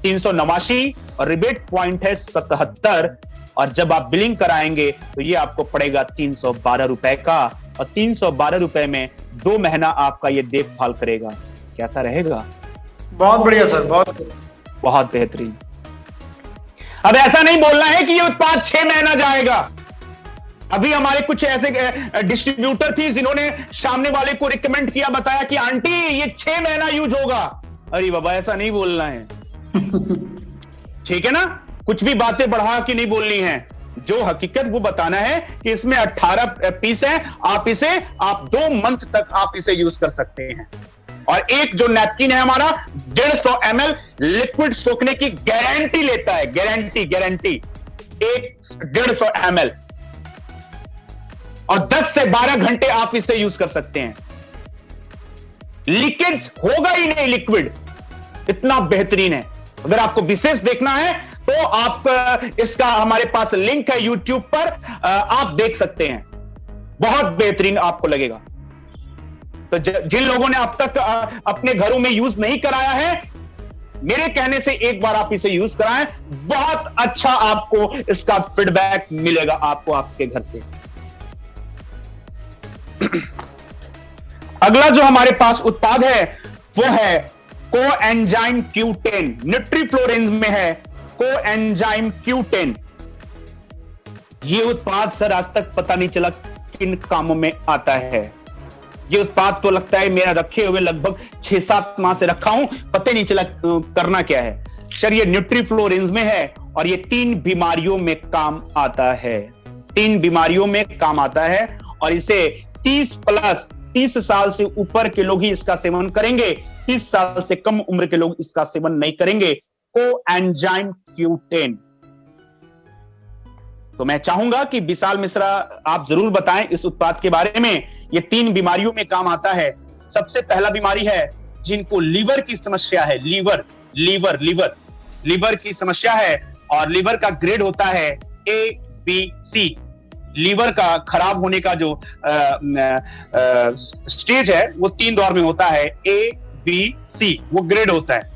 389 और रिबेट पॉइंट है 77। और जब आप बिलिंग कराएंगे तो ये आपको पड़ेगा 312 रुपए का, और 312 रुपए में 2 महीना आपका ये देखभाल करेगा। कैसा रहेगा? बहुत बढ़िया सर, बहुत बेहतरीन। अब ऐसा नहीं बोलना है कि ये उत्पाद 6 महीना जाएगा। अभी हमारे कुछ ऐसे डिस्ट्रीब्यूटर थी जिन्होंने सामने वाले को रिकमेंड किया, बताया कि आंटी ये 6 महीना यूज होगा। अरे बाबा, ऐसा नहीं बोलना है। ठीक है ना, कुछ भी बातें बढ़ा के नहीं बोलनी है। जो हकीकत वो बताना है कि इसमें 18 पीस है, आप 2 मंथ तक आप इसे यूज कर सकते हैं। और एक जो नैपकिन है हमारा 150 ml लिक्विड सोखने की गारंटी लेता है, गारंटी एक 150 ml, और 10 से 12 घंटे आप इसे यूज कर सकते हैं। लीकेज होगा ही नहीं, लिक्विड इतना बेहतरीन है। अगर आपको विशेष देखना है तो आप इसका हमारे पास लिंक है यूट्यूब पर, आप देख सकते हैं, बहुत बेहतरीन आपको लगेगा। तो जिन लोगों ने अब तक अपने घरों में यूज नहीं कराया है, मेरे कहने से एक बार आप इसे यूज कराएं, बहुत अच्छा आपको इसका फीडबैक मिलेगा आपको आपके घर से। अगला जो हमारे पास उत्पाद है वो है कोएंजाइम Q10, न्यूट्रीफ्लोरेंज में है कोएंजाइम Q10। ये उत्पाद सर आज तक पता नहीं चला किन कामों में आता है। ये उत्पाद तो लगता है मेरा रखे हुए लगभग 6-7 माह से रखा हूं, पता नहीं चला करना क्या है। सर ये न्यूट्रीफ्लोरेंज में है और ये 3 बीमारियों में काम आता है, 3 बीमारियों में काम आता है। और इसे 30 साल से ऊपर के लोग ही इसका सेवन करेंगे, 30 साल से कम उम्र के लोग इसका सेवन नहीं करेंगे। Coenzyme Q10। तो मैं चाहूंगा कि विशाल मिश्रा आप जरूर बताएं इस उत्पाद के बारे में। ये 3 बीमारियों में काम आता है। सबसे पहला बीमारी है जिनको लीवर की समस्या है, लीवर की समस्या है, और लीवर का ग्रेड होता है ABC। लीवर का खराब होने का जो स्टेज है वो 3 दौर में होता है, ABC वो ग्रेड होता है।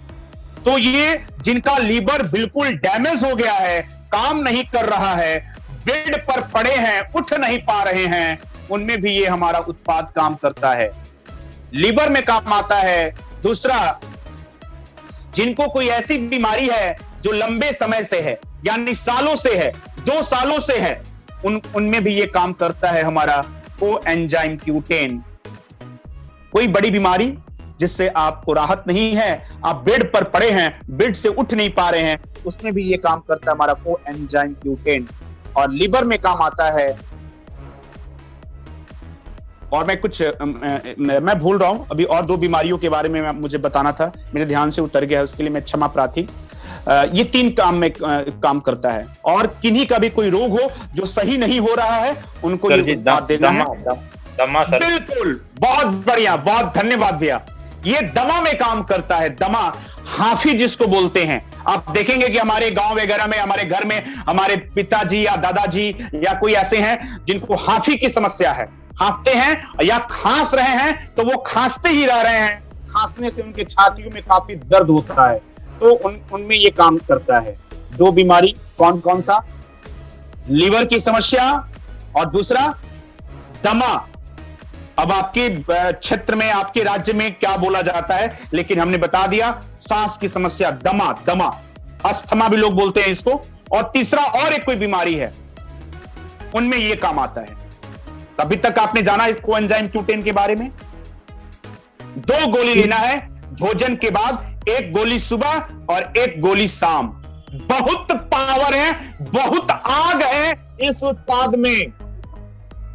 तो ये जिनका लीवर बिल्कुल डैमेज हो गया है, काम नहीं कर रहा है, बेड पर पड़े हैं, उठ नहीं पा रहे हैं, उनमें भी ये हमारा उत्पाद काम करता है, लीवर में काम आता है। दूसरा, जिनको कोई ऐसी बीमारी है जो लंबे समय से है, यानी सालों से है, 2 सालों से है, उनमें भी ये काम करता है हमारा कोएंजाइम Q10। कोई बड़ी बीमारी जिससे आपको राहत नहीं है, आप बेड पर पड़े हैं, बेड से उठ नहीं पा रहे हैं, उसमें भी ये काम करता है हमारा कोएंजाइम Q10। और लीवर में काम आता है। और मैं भूल रहा हूं, अभी और 2 बीमारियों के बारे में मुझे बताना था, मेरे ध्यान से उतर गया, उसके लिए मैं क्षमा प्रार्थी। ये 3 काम में काम करता है। और किन्हीं का भी कोई रोग हो जो सही नहीं हो रहा है, उनको ये उत्पाद देना है। दमा सर, बिल्कुल, बहुत बढ़िया, बहुत धन्यवाद भैया। ये दमा में काम करता है, दमा, हाफी जिसको बोलते हैं। आप देखेंगे कि हमारे गांव वगैरह में, हमारे घर में, हमारे पिताजी या दादाजी या कोई ऐसे हैं जिनको हाफी की समस्या है, हाँफते हैं या खांस रहे हैं तो वो खांसते ही रह रहे हैं, खांसने से उनके छातियों में काफी दर्द होता है, तो उनमें ये काम करता है। 2 बीमारी कौन कौन सा? लीवर की समस्या और दूसरा दमा। अब आपके क्षेत्र में, आपके राज्य में क्या बोला जाता है, लेकिन हमने बता दिया, सांस की समस्या, दमा, अस्थमा भी लोग बोलते हैं इसको। और तीसरा और एक कोई बीमारी है, उनमें ये काम आता है। अभी तक आपने जाना इस कोएंजाइम Q10 के बारे में? 2 गोली लेना है भोजन के बाद, 1 गोली सुबह और 1 गोली शाम। बहुत पावर है, बहुत आग है इस उत्पाद में,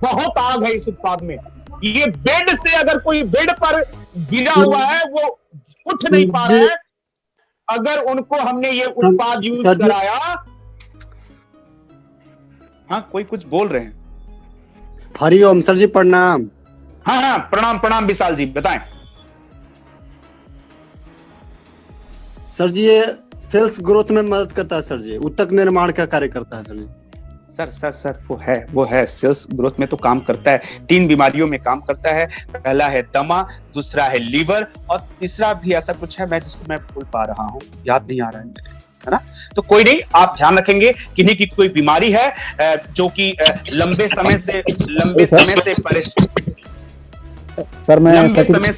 बहुत आग है इस उत्पाद में। ये बेड से, अगर कोई बेड पर गिरा हुआ है, वो उठ नहीं पा रहा है, अगर उनको हमने ये उत्पाद यूज कराया, हाँ, कोई कुछ बोल रहे हैं। हरिओम सर जी, प्रणाम। हाँ हाँ, प्रणाम प्रणाम विशाल जी, बताएं। सर जी, ये सेल्स ग्रोथ में मदद करता है सर जी, उत्तक निर्माण का कार्य करता है सर जी। सर वो है सेल्स ग्रोथ में तो काम करता है। 3 बीमारियों में काम करता है। पहला है दमा, दूसरा है लीवर, और तीसरा भी ऐसा कुछ है जिसको मैं भूल पा रहा हूँ, याद नहीं आ रहा है ना। तो कोई नहीं, आप ध्यान रखेंगे किन्हीं की कोई बीमारी है जो कि लंबे समय से सर मैं लंबे समय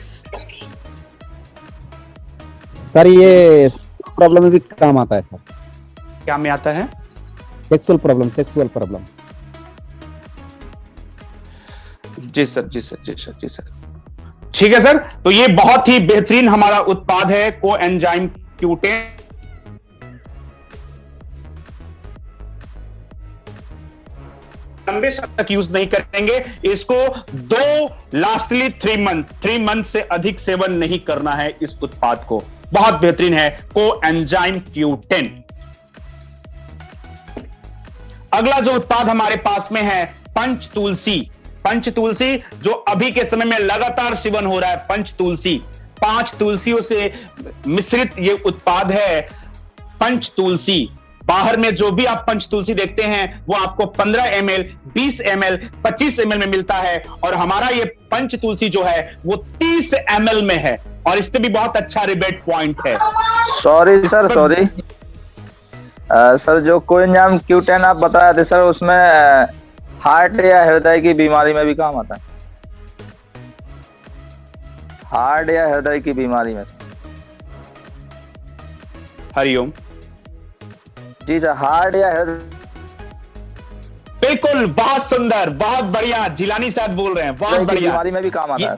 सर ये प्रॉब्लम में भी काम आता है सर। क्या में आता है? Sexual problem. जी सर। ठीक है सर, तो ये बहुत ही बेहतरीन हमारा उत्पाद है कोएंजाइम Q10। लंबे समय तक यूज नहीं करेंगे इसको, 3 मंथ से अधिक सेवन नहीं करना है इस उत्पाद को। बहुत बेहतरीन है कोएंजाइम Q10। अगला जो उत्पाद हमारे पास में है पंचतुलसी, जो अभी के समय में लगातार सेवन हो रहा है। पंचतुलसी 5 तुलसियों से मिश्रित ये उत्पाद है पंचतुलसी। बाहर में जो भी आप पंचतुलसी देखते हैं वो आपको 15 ml, 20 ml, 25 ml में मिलता है, और हमारा ये पंचतुलसी जो है वो 30 ml में है, और इस पे भी बहुत अच्छा रिबेट पॉइंट है। सॉरी सर, जो कोएंजाइम Q10 आप बताए थे सर, उसमें हार्ट या हृदय की बीमारी में भी काम आता है? हार्ट या हृदय की बीमारी में? हरिओम जी सर, हार्ट या हृदय। बिल्कुल, बहुत सुंदर, बहुत बढ़िया। जिलानी साहब बोल रहे हैं, बहुत बढ़िया। बीमारी में भी काम आता है?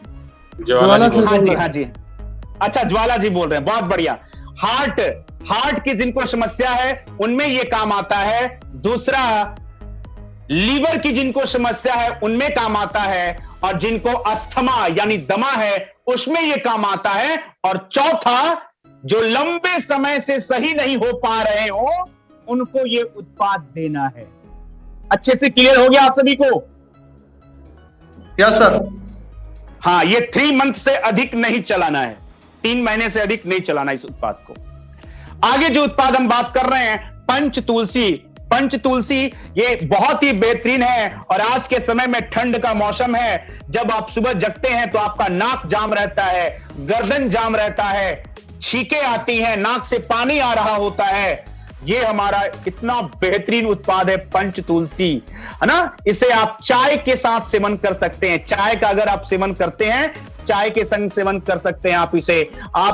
हाँ जी। अच्छा, ज्वाला जी बोल रहे हैं, बहुत बढ़िया। हार्ट की जिनको समस्या है उनमें ये काम आता है। दूसरा, लीवर की जिनको समस्या है उनमें काम आता है, और जिनको अस्थमा यानी दमा है उसमें ये काम आता है। और चौथा, जो लंबे समय से सही नहीं हो पा रहे हो उनको ये उत्पाद देना है। अच्छे से क्लियर हो गया आप सभी को? Yes sir. हाँ, ये 3 मंथ से अधिक नहीं चलाना है, 3 महीने से अधिक नहीं चलाना इस उत्पाद को। आगे जो उत्पाद हम बात कर रहे हैं पंचतुलसी, ये बहुत ही बेहतरीन है। और आज के समय में ठंड का मौसम है, जब आप सुबह जगते हैं तो आपका नाक जाम रहता है, गर्दन जाम रहता है, छींकें आती हैं, नाक से पानी आ रहा होता है। ये हमारा इतना बेहतरीन उत्पाद है पंचतुलसी, है ना। इसे आप चाय के साथ सेवन कर सकते हैं। चाय का अगर आप सेवन करते हैं, चाय के संग सेवन कर सकते हैं आप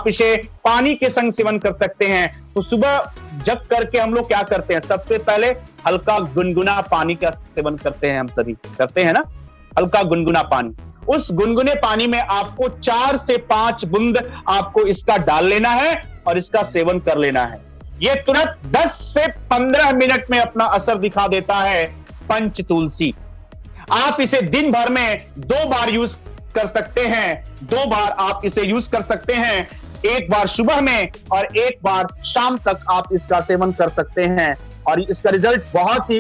इसे पानी के संग सेवन कर सकते हैं। तो सुबह जग करके हम लोग क्या करते हैं, सबसे पहले हल्का गुनगुना पानी का सेवन करते हैं। हम सभी करते हैं ना, हल्का गुनगुना पानी। उस गुनगुने पानी में आपको 4 से 5 बूंद आपको इसका डाल लेना है और इसका सेवन कर लेना है। ये तुरंत 10 से 15 मिनट में अपना असर दिखा देता है पंचतुलसी। आप इसे दिन भर में 2 बार यूज कर सकते हैं, 2 बार आप इसे यूज कर सकते हैं। एक बार सुबह में और एक बार शाम तक आप इसका सेवन कर सकते हैं, और इसका रिजल्ट बहुत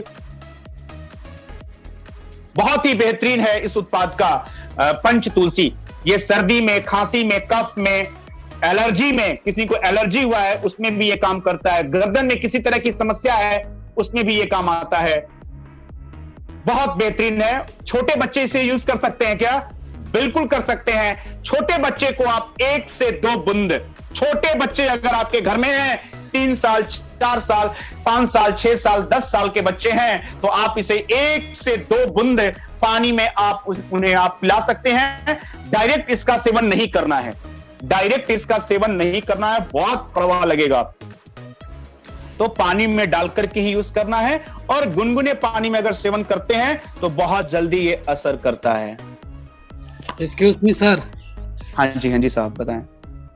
ही बेहतरीन है इस उत्पाद का। पंचतुलसी ये सर्दी में, खांसी में, कफ में, एलर्जी में, किसी को एलर्जी हुआ है उसमें भी ये काम करता है। गर्दन में किसी तरह की समस्या है उसमें भी ये काम आता है। बहुत बेहतरीन है। छोटे बच्चे इसे यूज कर सकते हैं क्या? बिल्कुल कर सकते हैं। छोटे बच्चे को आप 1 से 2 बूंद, छोटे बच्चे अगर आपके घर में हैं, 3 साल, 4 साल, 5 साल, 6 साल, 10 साल के बच्चे हैं, तो आप इसे 1 से 2 बूंद पानी में उन्हें आप पिला सकते हैं। डायरेक्ट इसका सेवन नहीं करना है, बहुत कड़वा लगेगा। तो पानी में डालकर के ही यूज करना है, और गुनगुने पानी में अगर सेवन करते हैं तो बहुत जल्दी ये असर करता है। Excuse me sir. हाँ जी साहब, बताएं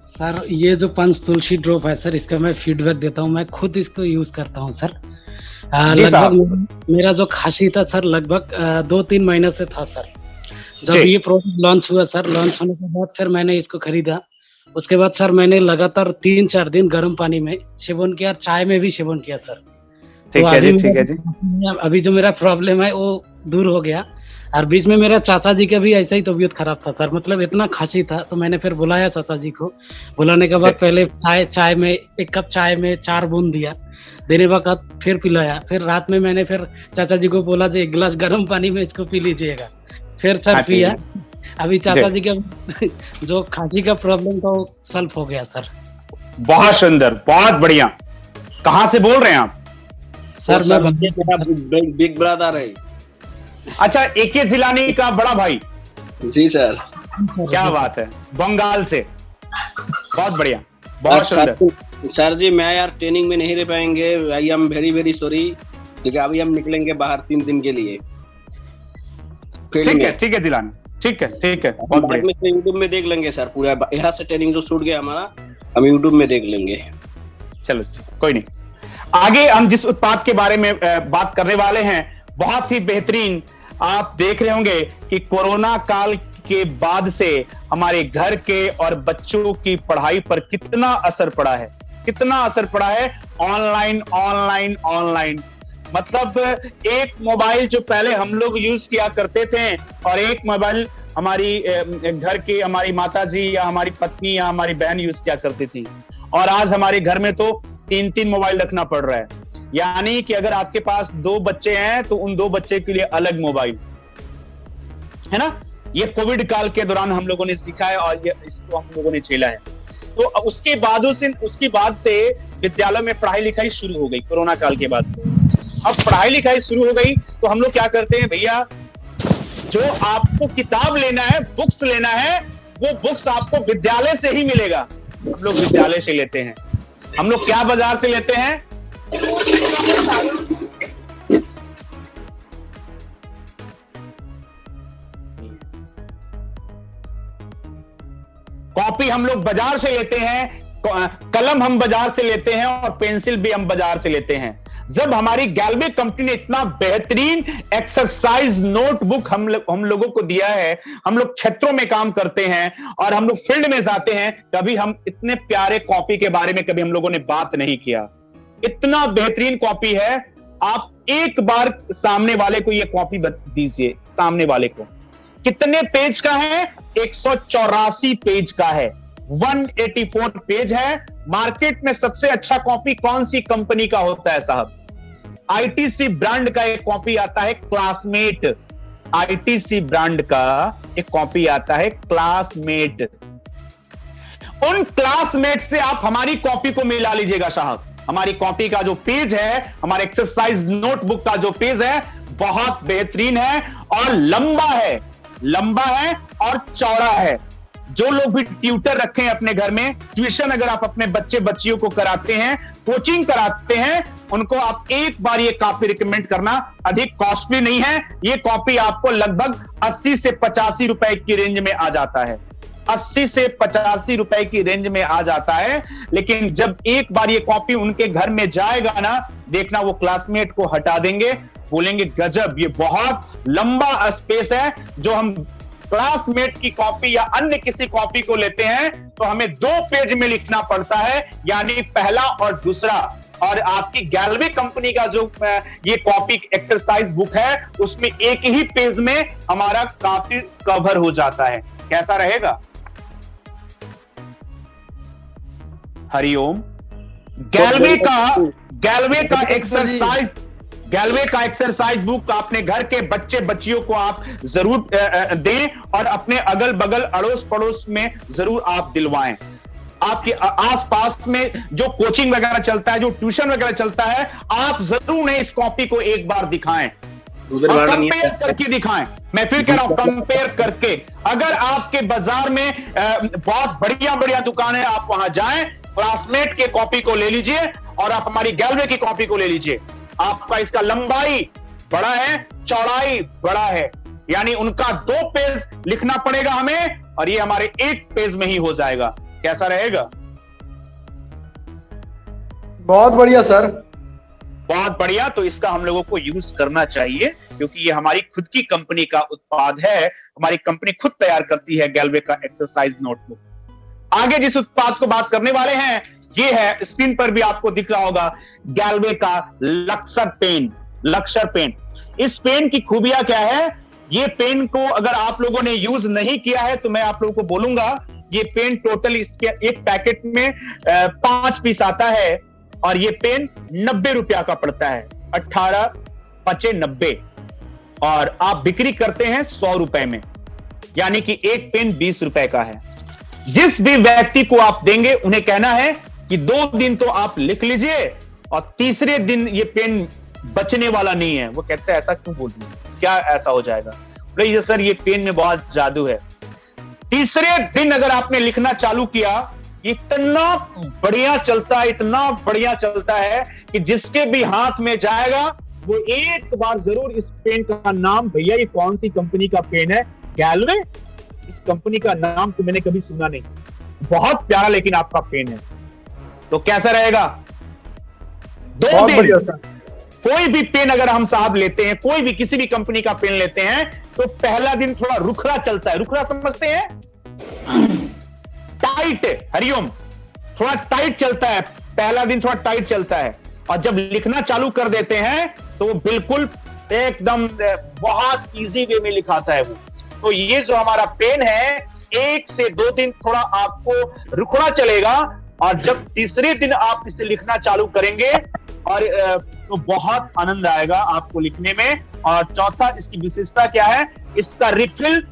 सर। ये जो पंचतुलसी ड्रॉप है सर, इसका मैं फीडबैक देता हूँ। मैं खुद इसको यूज करता हूँ सर। लगभग मेरा जो खांसी था सर, लगभग 2-3 महीने से था सर। जब ये प्रोडक्ट लॉन्च हुआ सर, लॉन्च होने के बाद फिर मैंने इसको खरीदा। उसके बाद सर मैंने लगातार 3-4 दिन गर्म पानी में सेवन किया, चाय में भी सेवन किया सर। ठीक है जी, ठीक है जी। अभी जो मेरा प्रॉब्लम है वो दूर हो गया। और बीच में मेरा चाचा जी का भी ऐसा ही तबीयत खराब था सर, मतलब इतना खांसी था, तो मैंने फिर बुलाया चाचा जी को। बुलाने के बाद पहले चाय में 1 कप चाय में 4 बूंद दिया, देने बाद फिर पिलाया। फिर रात में मैंने फिर चाचा जी को बोला जो 1 गिलास गर्म पानी में इसको पी लीजिएगा। फिर सर पिया। अभी चाचा जी का जो खांसी का प्रॉब्लम था वो सॉल्व हो गया सर। बहुत सुंदर, बहुत बढ़िया। कहाँ से बोल रहे हैं आप? सर मैं बिग ब्रदर है। अच्छा, एके जिलानी का बड़ा भाई? जी सर। क्या बात है, बंगाल से। बहुत बढ़िया, बहुत सुंदर। सर जी मैं यार ट्रेनिंग में नहीं रह पाएंगे, I am very very sorry, क्योंकि अभी हम निकलेंगे बाहर 3 दिन के लिए। ठीक है जिलानी, ठीक है, बहुत बढ़िया। यूट्यूब में देख लेंगे सर, पूरा यहाँ से ट्रेनिंग जो छूट गया हमारा, हम यूट्यूब में देख लेंगे। चलो कोई नहीं। आगे हम जिस उत्पाद के बारे में बात करने वाले हैं, बहुत ही बेहतरीन। आप देख रहे होंगे कि कोरोना काल के बाद से हमारे घर के और बच्चों की पढ़ाई पर कितना असर पड़ा है, कितना असर पड़ा है। ऑनलाइन मतलब एक मोबाइल जो पहले हम लोग यूज किया करते थे और एक मोबाइल हमारी घर की हमारी माताजी या हमारी पत्नी या हमारी बहन यूज किया करती थी, और आज हमारे घर में तो 3 मोबाइल रखना पड़ रहा है। यानी कि अगर आपके पास 2 बच्चे हैं तो उन 2 बच्चे के लिए अलग मोबाइल है ना। ये कोविड काल के दौरान हम लोगों ने सीखा है और इसको हम लोगों ने झेला है। तो उसके बाद से विद्यालय में पढ़ाई लिखाई शुरू हो गई। कोरोना काल के बाद से अब पढ़ाई लिखाई शुरू हो गई, तो हम लोग क्या करते हैं भैया, जो आपको किताब लेना है, बुक्स लेना है, वो बुक्स आपको विद्यालय से ही मिलेगा। हम लोग विद्यालय से लेते हैं। हम लोग क्या बाजार से लेते हैं? कॉपी हम लोग बाजार से लेते हैं, कलम हम बाजार से लेते हैं और पेंसिल भी हम बाजार से लेते हैं। जब हमारी गैलवे कंपनी ने इतना बेहतरीन एक्सरसाइज नोटबुक हम लोगों को दिया है, हम लोग क्षेत्रों में काम करते हैं और हम लोग फील्ड में जाते हैं, कभी हम इतने प्यारे कॉपी के बारे में कभी हम लोगों ने बात नहीं किया। इतना बेहतरीन कॉपी है। आप एक बार सामने वाले को ये कॉपी दीजिए, सामने वाले को। कितने पेज का है? 184 पेज का है, 184 पेज है। मार्केट में सबसे अच्छा कॉपी कौन सी कंपनी का होता है साहब? आईटीसी ब्रांड का एक कॉपी आता है क्लासमेट। आईटीसी ब्रांड का एक कॉपी आता है क्लासमेट। उन क्लासमेट से आप हमारी कॉपी को मिला लीजिएगा साहब। हमारी कॉपी का जो पेज है, हमारे एक्सरसाइज नोटबुक का जो पेज है, बहुत बेहतरीन है और लंबा है और चौड़ा है। जो लोग भी ट्यूटर रखे हैं अपने घर में, ट्यूशन अगर आप अपने बच्चे बच्चियों को कराते हैं, कोचिंग कराते हैं, उनको आप एक बार ये कॉपी रिकमेंड करना। अधिक कॉस्टली नहीं है। ये कॉपी आपको लगभग 80 से 85 रुपए की रेंज में आ जाता है। 80 से 85 रुपए की रेंज में आ जाता है। लेकिन जब एक बार ये कॉपी उनके घर में जाएगा ना, देखना वो क्लासमेट को हटा देंगे, बोलेंगे गजब, ये बहुत लंबा स्पेस है। जो हम क्लासमेट की कॉपी या अन्य किसी कॉपी को लेते हैं तो हमें 2 पेज में लिखना पड़ता है, यानी पहला और दूसरा। और आपकी गैलवे कंपनी का जो ये कॉपी एक्सरसाइज बुक है, उसमें एक ही पेज में हमारा काफी कवर हो जाता है। कैसा रहेगा? हरिओम। गैलवे का एक्सरसाइज बुक आपने घर के बच्चे बच्चियों को आप जरूर दें और अपने अगल बगल अड़ोस पड़ोस में जरूर आप दिलवाएं। आपके आसपास में जो कोचिंग वगैरह चलता है, जो ट्यूशन वगैरह चलता है, आप जरूर उन्हें इस कॉपी को एक बार दिखाएं, कंपेयर करके दिखाएं। मैं फिर कह रहा हूं, कंपेयर करके। अगर आपके बाजार में बहुत बढ़िया दुकान है, आप वहां जाएं, क्लासमेट के कॉपी को ले लीजिए और आप हमारी गैलवे की कॉपी को ले लीजिए। आपका इसका लंबाई बड़ा है, चौड़ाई बड़ा है, यानी उनका 2 पेज लिखना पड़ेगा हमें और ये हमारे 1 पेज में ही हो जाएगा। कैसा रहेगा? बहुत बढ़िया सर, बहुत बढ़िया। तो इसका हम लोगों को यूज करना चाहिए, क्योंकि ये हमारी खुद की कंपनी का उत्पाद है। हमारी कंपनी खुद तैयार करती है गैलवे का एक्सरसाइज नोटबुक। आगे जिस उत्पाद को बात करने वाले हैं, ये है, स्क्रीन पर भी आपको दिख रहा होगा, गैल्वे का लक्सर पेन। इस पेन की खूबियां क्या है? ये पेन को अगर आप लोगों ने यूज नहीं किया है तो मैं आप लोगों को बोलूंगा, ये पेन टोटल इसके एक पैकेट में 5 पीस आता है और ये पेन 90 रुपया का पड़ता है, 18×5=90, और आप बिक्री करते हैं 100 रुपए में, यानी कि एक पेन 20 रुपए का है। जिस भी व्यक्ति को आप देंगे उन्हें कहना है कि 2 दिन तो आप लिख लीजिए और तीसरे दिन ये पेन बचने वाला नहीं है। वो कहते हैं ऐसा क्यों बोल रही है, क्या ऐसा हो जाएगा? बोले सर ये पेन में बहुत जादू है। तीसरे दिन अगर आपने लिखना चालू किया, इतना बढ़िया चलता है, इतना बढ़िया चलता है कि जिसके भी हाथ में जाएगा वो एक बार जरूर इस पेन का नाम, भैया ये कौन सी कंपनी का पेन है? गैल्वे? इस कंपनी का नाम तो मैंने कभी सुना नहीं, बहुत प्यारा लेकिन आपका पेन है। तो कैसा रहेगा? 2 दिन कोई भी पेन अगर हम साहब लेते हैं, कोई भी किसी भी कंपनी का पेन लेते हैं, तो पहला दिन थोड़ा रुखरा चलता है। रुखरा समझते हैं? टाइट, हरिओम, थोड़ा टाइट चलता है, पहला दिन थोड़ा टाइट चलता है, और जब लिखना चालू कर देते हैं तो वो बिल्कुल एकदम बहुत इजी वे में लिखाता है वो। तो ये जो हमारा पेन है, 1 से 2 दिन थोड़ा आपको रुखड़ा चलेगा, और जब तीसरे दिन आप इसे लिखना चालू करेंगे और तो बहुत आनंद आएगा आपको लिखने में। और चौथा, इसकी विशेषता क्या है? इसका रिफिल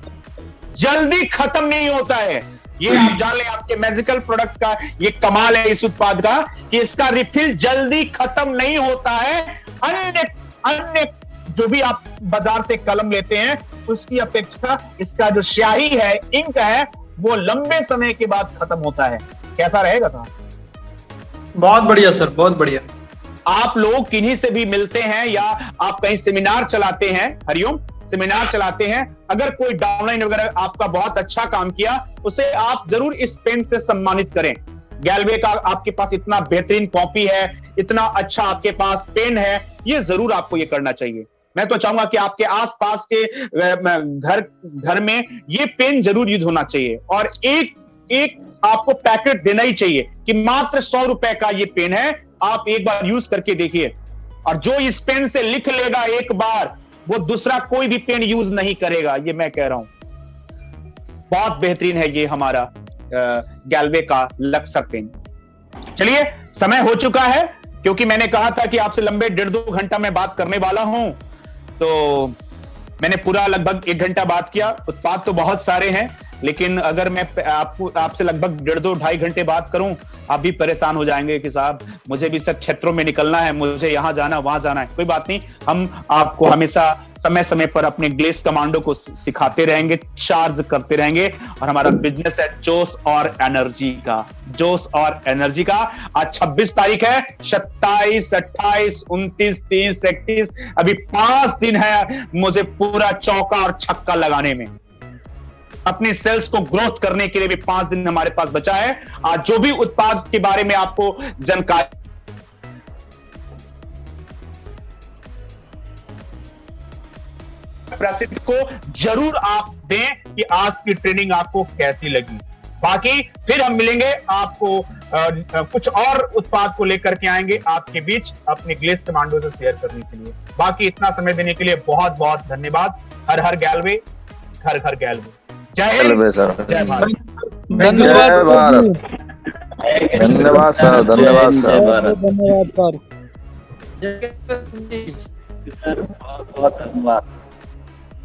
जल्दी खत्म नहीं होता है। ये आप जान लें, आपके मैजिकल प्रोडक्ट का ये कमाल है इस उत्पाद का कि इसका रिफिल जल्दी खत्म नहीं होता है। अन्य जो भी आप बाजार से कलम लेते हैं उसकी अपेक्षा इसका जो स्याही है, इंक है, वो लंबे समय के बाद खत्म होता है। कैसा रहेगा साहब? बहुत बढ़िया सर, बहुत बढ़िया। आप लोग किन्हीं से भी मिलते हैं या आप कहीं सेमिनार चलाते हैं, हरिओम, सेमिनार चलाते हैं, अगर कोई डाउनलाइन वगैरह आपका बहुत अच्छा काम किया, उसे आप जरूर इस पेन से सम्मानित करें। गैल्वे का आपके पास इतना बेहतरीन कॉपी है, इतना अच्छा आपके पास पेन है, ये जरूर आपको ये करना चाहिए। मैं तो चाहूंगा कि आपके आसपास के घर में ये पेन जरूर यूज होना चाहिए, और एक आपको पैकेट देना ही चाहिए कि मात्र 100 रुपए का ये पेन है, आप एक बार यूज करके देखिए, और जो इस पेन से लिख लेगा एक बार, वो दूसरा कोई भी पेन यूज नहीं करेगा, ये मैं कह रहा हूं। बहुत बेहतरीन है ये हमारा गैल्वे का लक्सर पेन। चलिए, समय हो चुका है, क्योंकि मैंने कहा था कि आपसे लंबे 1.5-2 घंटा मैं बात करने वाला हूं, तो मैंने पूरा लगभग 1 घंटा बात किया। उत्पाद तो बहुत सारे हैं, लेकिन अगर मैं आपसे लगभग 1.5-2-2.5 घंटे बात करूं, आप भी परेशान हो जाएंगे कि साहब मुझे भी सब क्षेत्रों में निकलना है, मुझे यहां जाना वहां जाना है। कोई बात नहीं, हम आपको हमेशा समय समय पर अपने ग्लेस कमांडो को सिखाते रहेंगे, चार्ज करते रहेंगे, और हमारा बिजनेस है जोश और एनर्जी का, जोश और एनर्जी का। आज 26 तारीख है, 27, 28, 29, 30, 31, अभी 5 दिन है मुझे पूरा चौका और छक्का लगाने में। अपनी सेल्स को ग्रोथ करने के लिए भी 5 दिन हमारे पास बचा है। आज जो भी उत्पाद के बारे में आपको जानकारी प्रसिद्ध को जरूर आप दें कि आज की ट्रेनिंग आपको कैसी लगी। बाकी फिर हम मिलेंगे, आपको कुछ और उत्पाद को लेकर के आएंगे आपके बीच अपने ग्लेस कमांडो से शेयर करने के लिए। बाकी इतना समय देने के लिए बहुत बहुत धन्यवाद। हर हर गैल्वे, घर घर गैल्वे। जय हिंद, जय भारत। धन्यवाद सर, धन्यवाद सर, धन्यवाद सर। बहुत धन्यवाद।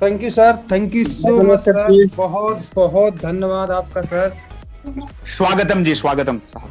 Thank you sir, thank you so much sir, बहुत बहुत धन्यवाद आपका सर। स्वागतम जी, स्वागतम साहब।